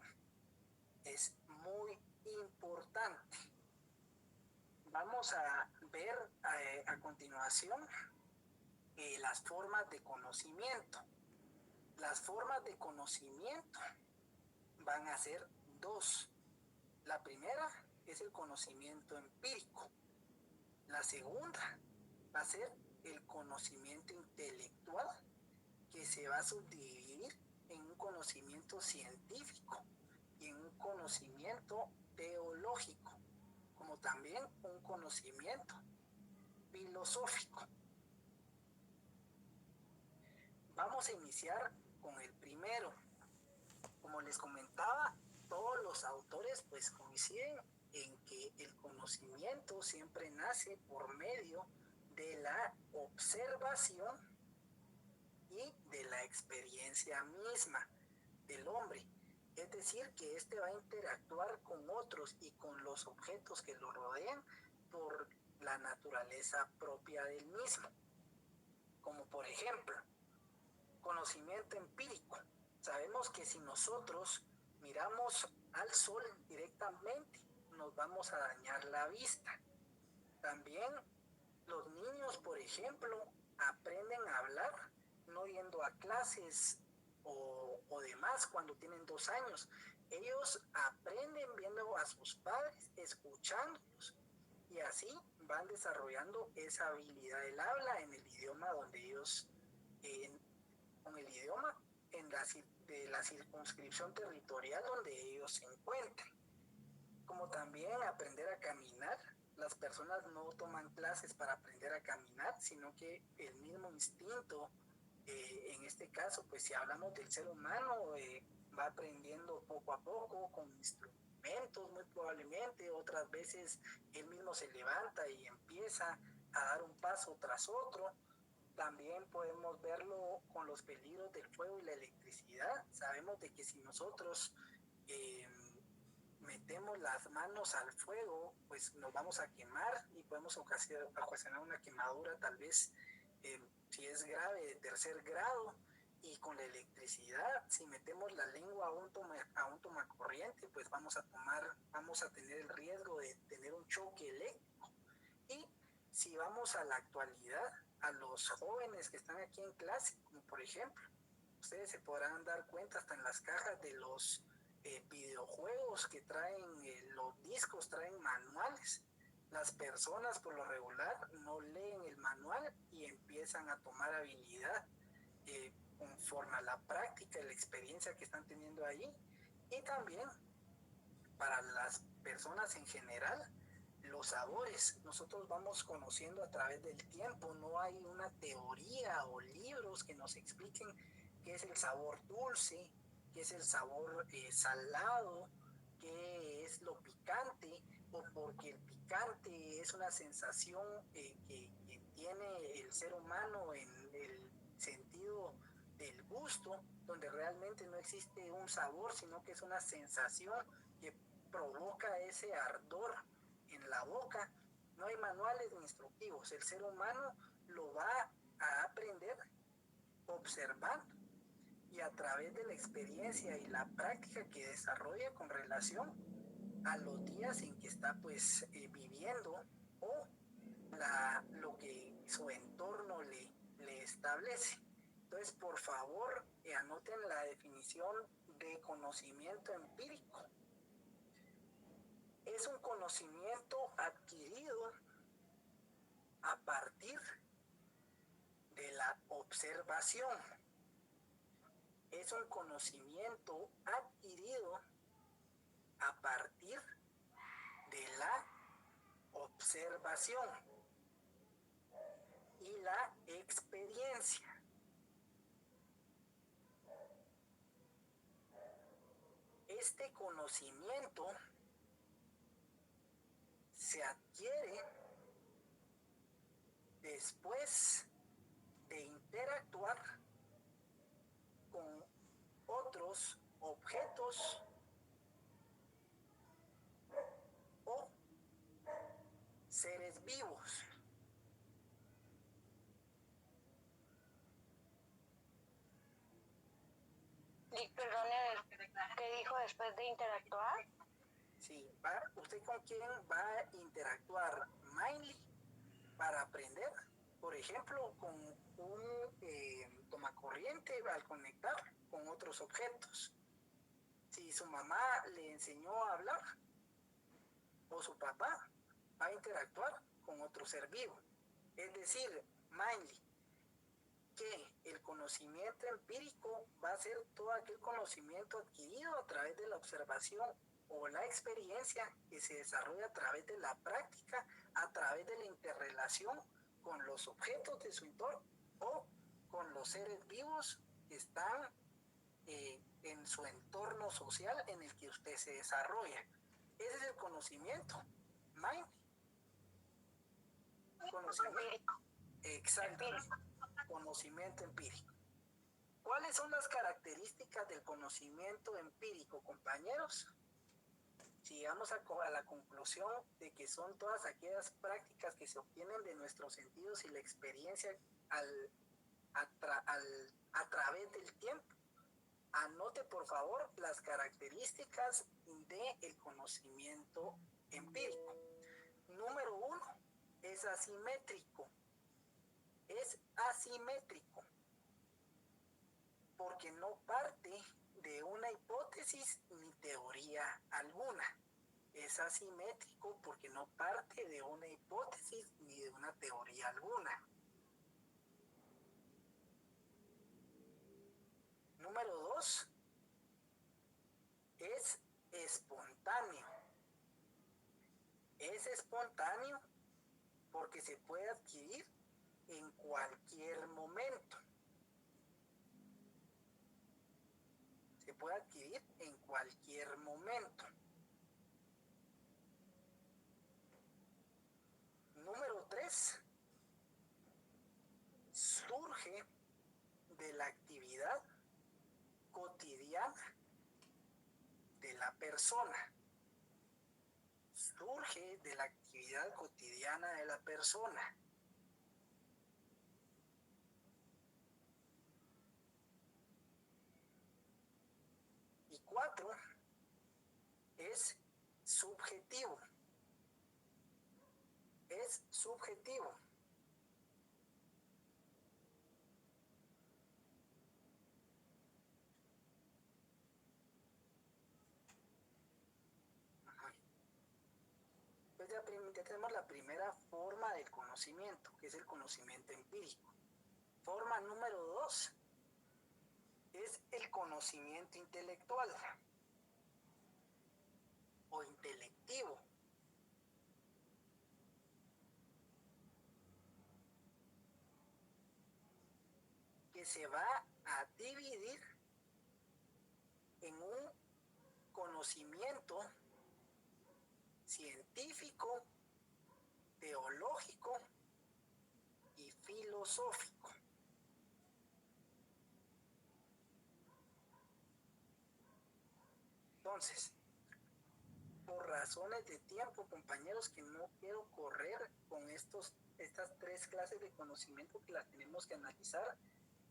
es muy importante. Vamos a ver a continuación las formas de conocimiento. Las formas de conocimiento van a ser dos. La primera es el conocimiento empírico. La segunda va a ser el conocimiento intelectual, que se va a subdividir en un conocimiento científico y en un conocimiento teológico, como también un conocimiento filosófico. Vamos a iniciar con el primero. Como les comentaba, todos los autores pues coinciden en que el conocimiento siempre nace por medio de la observación y de la experiencia misma del hombre. Es decir, que éste va a interactuar con otros y con los objetos que lo rodean por la naturaleza propia del mismo. Como por ejemplo, conocimiento empírico. Sabemos que si nosotros miramos al sol directamente, nos vamos a dañar la vista. También los niños, por ejemplo, aprenden a hablar no yendo a clases o demás cuando tienen 2 años. Ellos aprenden viendo a sus padres, escuchándolos, y así van desarrollando esa habilidad del habla en el idioma donde ellos, con el idioma en de la circunscripción territorial donde ellos se encuentren. Como también aprender a caminar. Las personas no toman clases para aprender a caminar, sino que el mismo instinto, en este caso, pues si hablamos del ser humano, va aprendiendo poco a poco con instrumentos muy probablemente, otras veces él mismo se levanta y empieza a dar un paso tras otro. También podemos verlo con los peligros del fuego y la electricidad. Sabemos de que si nosotros metemos las manos al fuego, pues nos vamos a quemar y podemos ocasionar una quemadura tal vez, si es grave, de tercer grado. Y con la electricidad, si metemos la lengua a un tomacorriente, pues vamos a tener el riesgo de tener un choque eléctrico. Y si vamos a la actualidad, a los jóvenes que están aquí en clase, como por ejemplo, ustedes se podrán dar cuenta hasta en las cajas de los videojuegos que traen, los discos traen manuales. Las personas por lo regular no leen el manual y empiezan a tomar habilidad conforme a la práctica y la experiencia que están teniendo ahí. Y también para las personas en general, los sabores, nosotros vamos conociendo a través del tiempo. No hay una teoría o libros que nos expliquen qué es el sabor dulce, qué es el sabor salado, qué es lo picante, o porque el picante es una sensación que tiene el ser humano en el sentido del gusto, donde realmente no existe un sabor, sino que es una sensación que provoca ese ardor en la boca. No hay manuales ni instructivos, el ser humano lo va a aprender observando y a través de la experiencia y la práctica que desarrolla con relación a los días en que está pues viviendo o lo que su entorno le establece. Entonces, por favor, anoten la definición de conocimiento empírico. Es un conocimiento adquirido a partir de la observación. Es un conocimiento adquirido a partir de la observación y la experiencia. Este conocimiento se adquiere después de interactuar con otros objetos o seres vivos. Y perdone, ¿qué dijo después de interactuar? Sí, ¿usted con quién va a interactuar? Mainly para aprender, por ejemplo, con un tomacorriente al conectar con otros objetos. Si su mamá le enseñó a hablar o su papá, va a interactuar con otro ser vivo. Es decir, mainly, que el conocimiento empírico va a ser todo aquel conocimiento adquirido a través de la observación o la experiencia que se desarrolla a través de la práctica, a través de la interrelación con los objetos de su entorno o con los seres vivos que están en su entorno social en el que usted se desarrolla. Ese es el conocimiento. Mind. Conocimiento. Exactamente. Conocimiento empírico. ¿Cuáles son las características del conocimiento empírico, compañeros? Si llegamos a la conclusión de que son todas aquellas prácticas que se obtienen de nuestros sentidos y la experiencia a través del tiempo. Anote por favor las características del conocimiento empírico. Número 1, es asimétrico. Es asimétrico porque no parte de una hipótesis ni teoría alguna. Es asimétrico porque no parte de una hipótesis ni de una teoría alguna. Número 2, espontáneo. Es espontáneo porque se puede adquirir en cualquier momento. Se puede adquirir en cualquier momento. Número 3. Surge de la actividad cotidiana de la persona. Surge de la actividad cotidiana de la persona. Y 4, es subjetivo. Es subjetivo. Pues ya tenemos la primera forma del conocimiento, que es el conocimiento empírico. Forma número 2 es el conocimiento intelectual o intelectivo. Que se va a dividir en un conocimiento científico, teológico y filosófico. Entonces, por razones de tiempo, compañeros, que no quiero correr con estas 3 clases de conocimiento, que las tenemos que analizar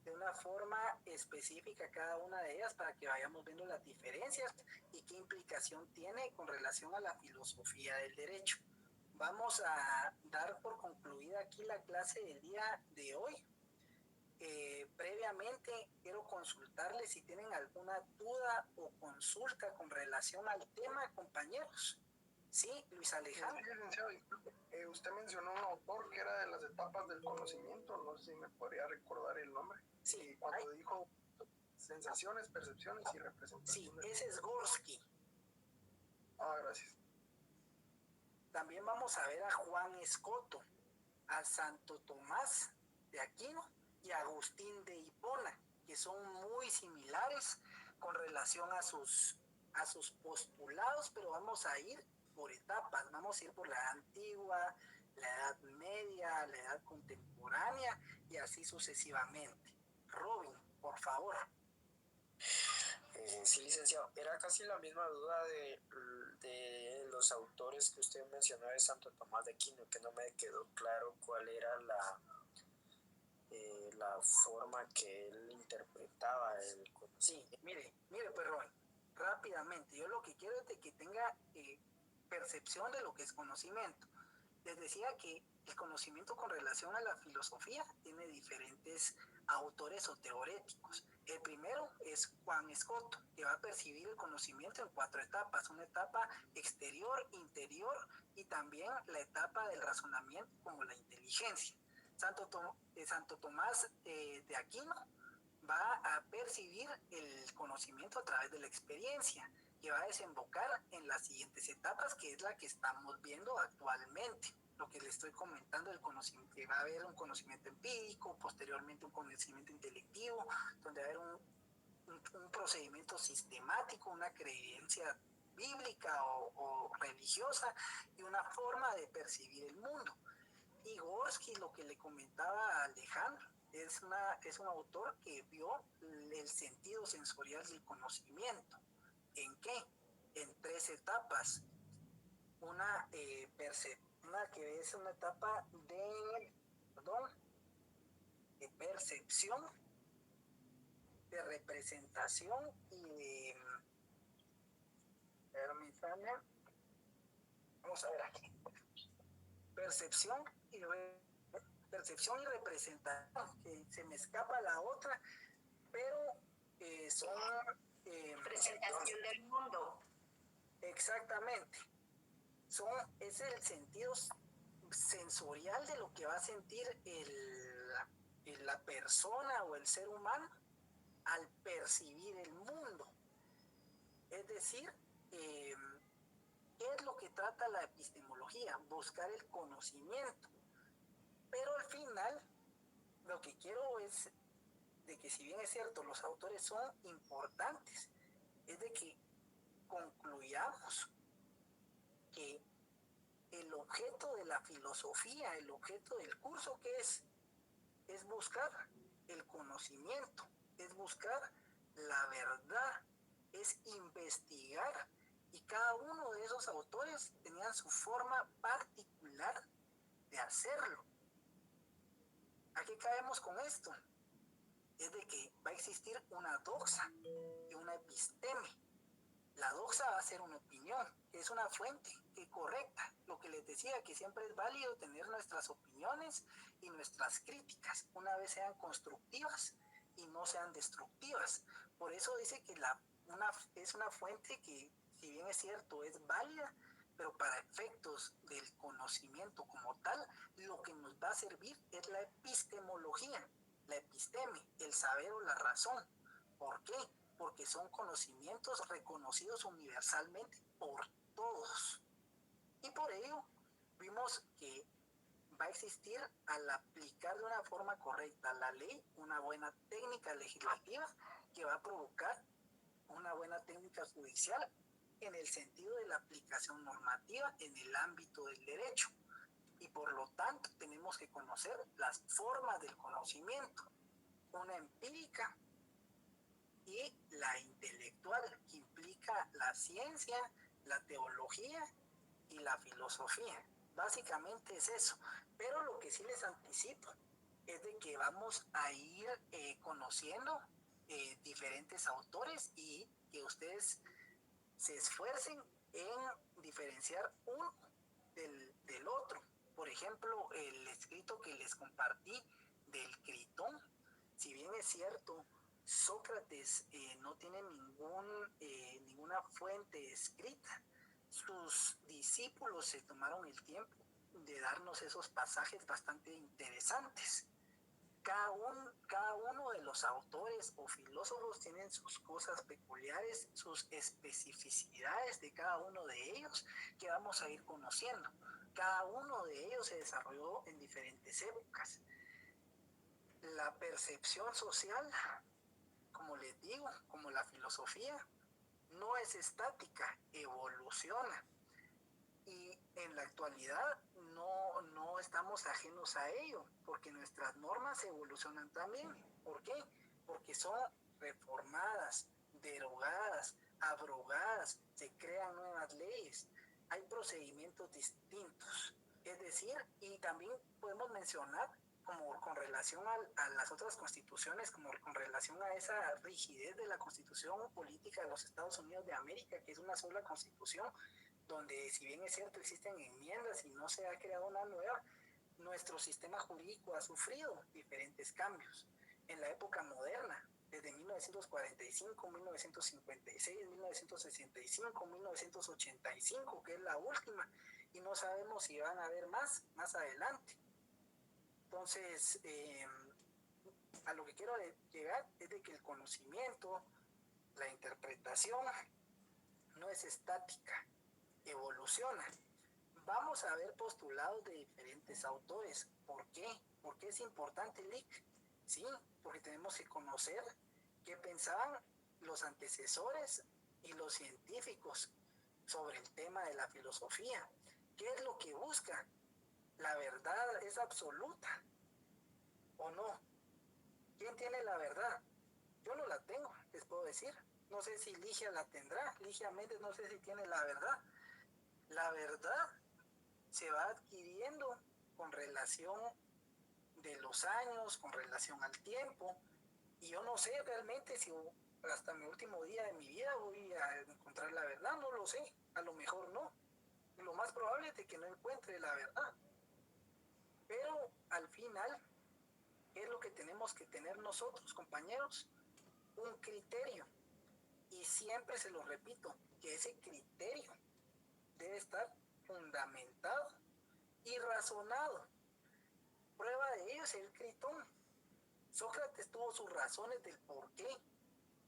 de una forma específica cada una de ellas para que vayamos viendo las diferencias y qué implicación tiene con relación a la filosofía del derecho. Vamos a dar por concluida aquí la clase del día de hoy. Previamente quiero consultarles si tienen alguna duda o consulta con relación al tema, compañeros. Sí, Luis Alejandro. Sí, licenciado, usted mencionó un autor que era de las etapas del conocimiento, no sé si me podría recordar el nombre. Sí, cuando dijo sensaciones, percepciones y representaciones. Sí, ese es Gorski. Gracias. También vamos a ver a Juan Escoto, a Santo Tomás de Aquino y a Agustín de Hipona, que son muy similares con relación a sus postulados, pero vamos a ir por etapas, vamos a ir por la edad antigua, la edad media, la edad contemporánea y así sucesivamente. Robin, por favor. Sí, licenciado, era casi la misma duda de los autores que usted mencionó de Santo Tomás de Aquino, que no me quedó claro cuál era la forma que él interpretaba el conocimiento. Sí, mire, pues Robin, rápidamente, yo lo que quiero es de que tenga percepción de lo que es conocimiento. Les decía que el conocimiento con relación a la filosofía tiene diferentes autores o teoréticos. El primero es Juan Escoto, que va a percibir el conocimiento en 4 etapas. Una etapa exterior, interior y también la etapa del razonamiento como la inteligencia. Santo Tomás de Aquino va a percibir el conocimiento a través de la experiencia, que va a desembocar en las siguientes etapas, que es la que estamos viendo actualmente. Lo que le estoy comentando, el conocimiento, que va a haber un conocimiento empírico, posteriormente un conocimiento intelectivo, donde va a haber un procedimiento sistemático, una creencia bíblica o religiosa y una forma de percibir el mundo. Y Gorski, lo que le comentaba a Alejandro, es un autor que vio el sentido sensorial del conocimiento. ¿En qué? En 3 etapas. Una que es una etapa de percepción, de representación y de... Vamos a ver aquí. Percepción y representación, que se me escapa la otra, pero son... Presentación del mundo. Exactamente. Es el sentido sensorial de lo que va a sentir la persona o el ser humano al percibir el mundo. Es decir, ¿qué es lo que trata la epistemología? Buscar el conocimiento. Pero al final, lo que quiero es de que, si bien es cierto, los autores son importantes, es de que concluyamos que el objeto de la filosofía, el objeto del curso, ¿qué es? Es buscar el conocimiento, es buscar la verdad, es investigar. Y cada uno de esos autores tenían su forma particular de hacerlo. ¿A qué caemos con esto? Es de que va a existir una doxa y una episteme. La doxa va a ser una opinión, que es una fuente que correcta. Lo que les decía, que siempre es válido tener nuestras opiniones y nuestras críticas, una vez sean constructivas y no sean destructivas. Por eso dice que es una fuente que, si bien es cierto, es válida, pero para efectos del conocimiento como tal, lo que nos va a servir es la epistemología, la episteme, el saber o la razón. ¿Por qué? Porque son conocimientos reconocidos universalmente por todos. Y por ello vimos que va a existir, al aplicar de una forma correcta la ley, una buena técnica legislativa que va a provocar una buena técnica judicial en el sentido de la aplicación normativa en el ámbito del derecho. Y por lo tanto tenemos que conocer las formas del conocimiento, una empírica y la intelectual, que implica la ciencia, la teología y la filosofía. Básicamente es eso. Pero lo que sí les anticipo es de que vamos a ir conociendo diferentes autores, y que ustedes se esfuercen en diferenciar uno del otro. Por ejemplo, el escrito que les compartí del Critón, si bien es cierto, Sócrates no tiene ninguna fuente escrita, sus discípulos se tomaron el tiempo de darnos esos pasajes bastante interesantes. Cada uno de los autores o filósofos tienen sus cosas peculiares, sus especificidades de cada uno de ellos, que vamos a ir conociendo. Cada uno de ellos se desarrolló en diferentes épocas. La percepción social, como les digo, como la filosofía, no es estática, evoluciona. Y en la actualidad no estamos ajenos a ello, porque nuestras normas evolucionan también. ¿Por qué? Porque son reformadas, derogadas, abrogadas, se crean nuevas leyes, hay procedimientos distintos. Es decir, y también podemos mencionar, como con relación a las otras constituciones, como con relación a esa rigidez de la constitución política de los Estados Unidos de América, que es una sola constitución, donde, si bien es cierto, existen enmiendas y no se ha creado una nueva, nuestro sistema jurídico ha sufrido diferentes cambios. En la época moderna, desde 1945, 1956, 1965, 1985, que es la última, y no sabemos si van a haber más adelante. Entonces, a lo que quiero llegar es de que el conocimiento, la interpretación, no es estática, evoluciona. Vamos a ver postulados de diferentes autores. ¿Por qué? ¿Por qué es importante, Lick? Sí, porque tenemos que conocer qué pensaban los antecesores y los científicos sobre el tema de la filosofía. ¿Qué es lo que busca? ¿La verdad es absoluta o no? ¿Quién tiene la verdad? Yo no la tengo, les puedo decir. No sé si Ligia la tendrá. Ligia Méndez no sé si tiene la verdad. La verdad se va adquiriendo con relación de los años, con relación al tiempo. Y yo no sé realmente si hasta mi último día de mi vida voy a encontrar la verdad. No lo sé. A lo mejor no. Lo más probable es de que no encuentre la verdad. Pero al final, ¿qué es lo que tenemos que tener nosotros, compañeros? Un criterio. Y siempre se lo repito, que ese criterio debe estar fundamentado y razonado. Prueba de ello es el Critón. Sócrates tuvo sus razones del por qué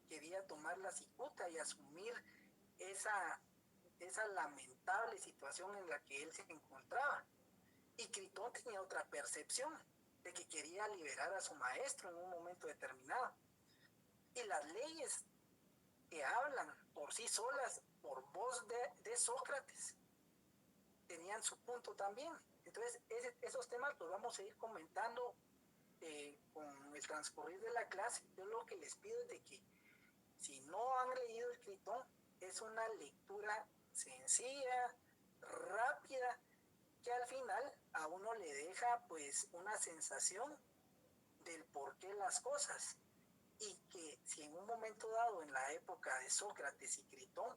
quería tomar la cicuta y asumir esa esa lamentable situación en la que él se encontraba. Y Critón tenía otra percepción, de que quería liberar a su maestro en un momento determinado. Y las leyes que hablan por sí solas, por voz de Sócrates, tenían su punto también. Entonces, esos temas los vamos a ir comentando con el transcurrir de la clase. Yo lo que les pido es de que, si no han leído el Critón, es una lectura sencilla, rápida, que al final a uno le deja pues una sensación del por qué las cosas, y que si en un momento dado en la época de Sócrates y Critón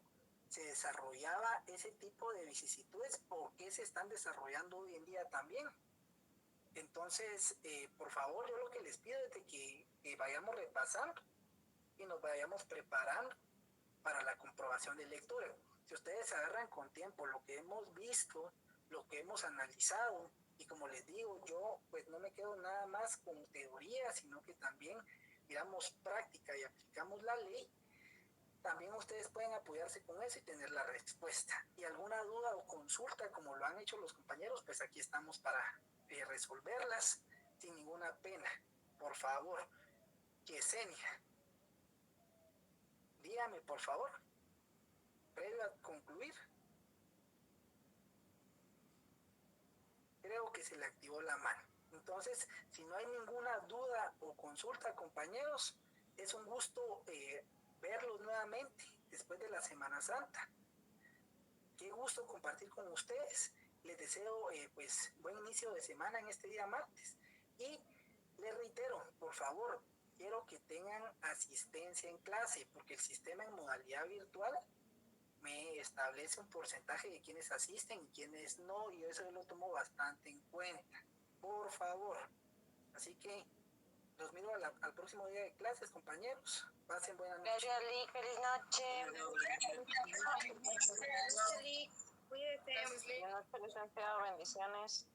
se desarrollaba ese tipo de vicisitudes, ¿por qué se están desarrollando hoy en día también? Entonces, por favor, yo lo que les pido es de que vayamos repasando y nos vayamos preparando para la comprobación de lectura. Si ustedes agarran con tiempo lo que hemos visto, lo que hemos analizado, y como les digo, yo pues no me quedo nada más con teoría, sino que también miramos práctica y aplicamos la ley, también ustedes pueden apoyarse con eso y tener la respuesta. Y alguna duda o consulta, como lo han hecho los compañeros, pues aquí estamos para resolverlas sin ninguna pena. Por favor, Yesenia, dígame por favor, previo a concluir. Creo que se le activó la mano. Entonces, si no hay ninguna duda o consulta, compañeros, es un gusto verlos nuevamente después de la Semana Santa. Qué gusto compartir con ustedes. Les deseo pues buen inicio de semana en este día martes. Y les reitero, por favor, quiero que tengan asistencia en clase, porque el sistema en modalidad virtual me establece un porcentaje de quienes asisten y quienes no, y eso yo lo tomo bastante en cuenta. Por favor. Así que los miro al próximo día de clases, compañeros. Pasen buenas noches. Gracias, Lick. Feliz noche. Cuídate. Buenas noches, licenciado. Bendiciones.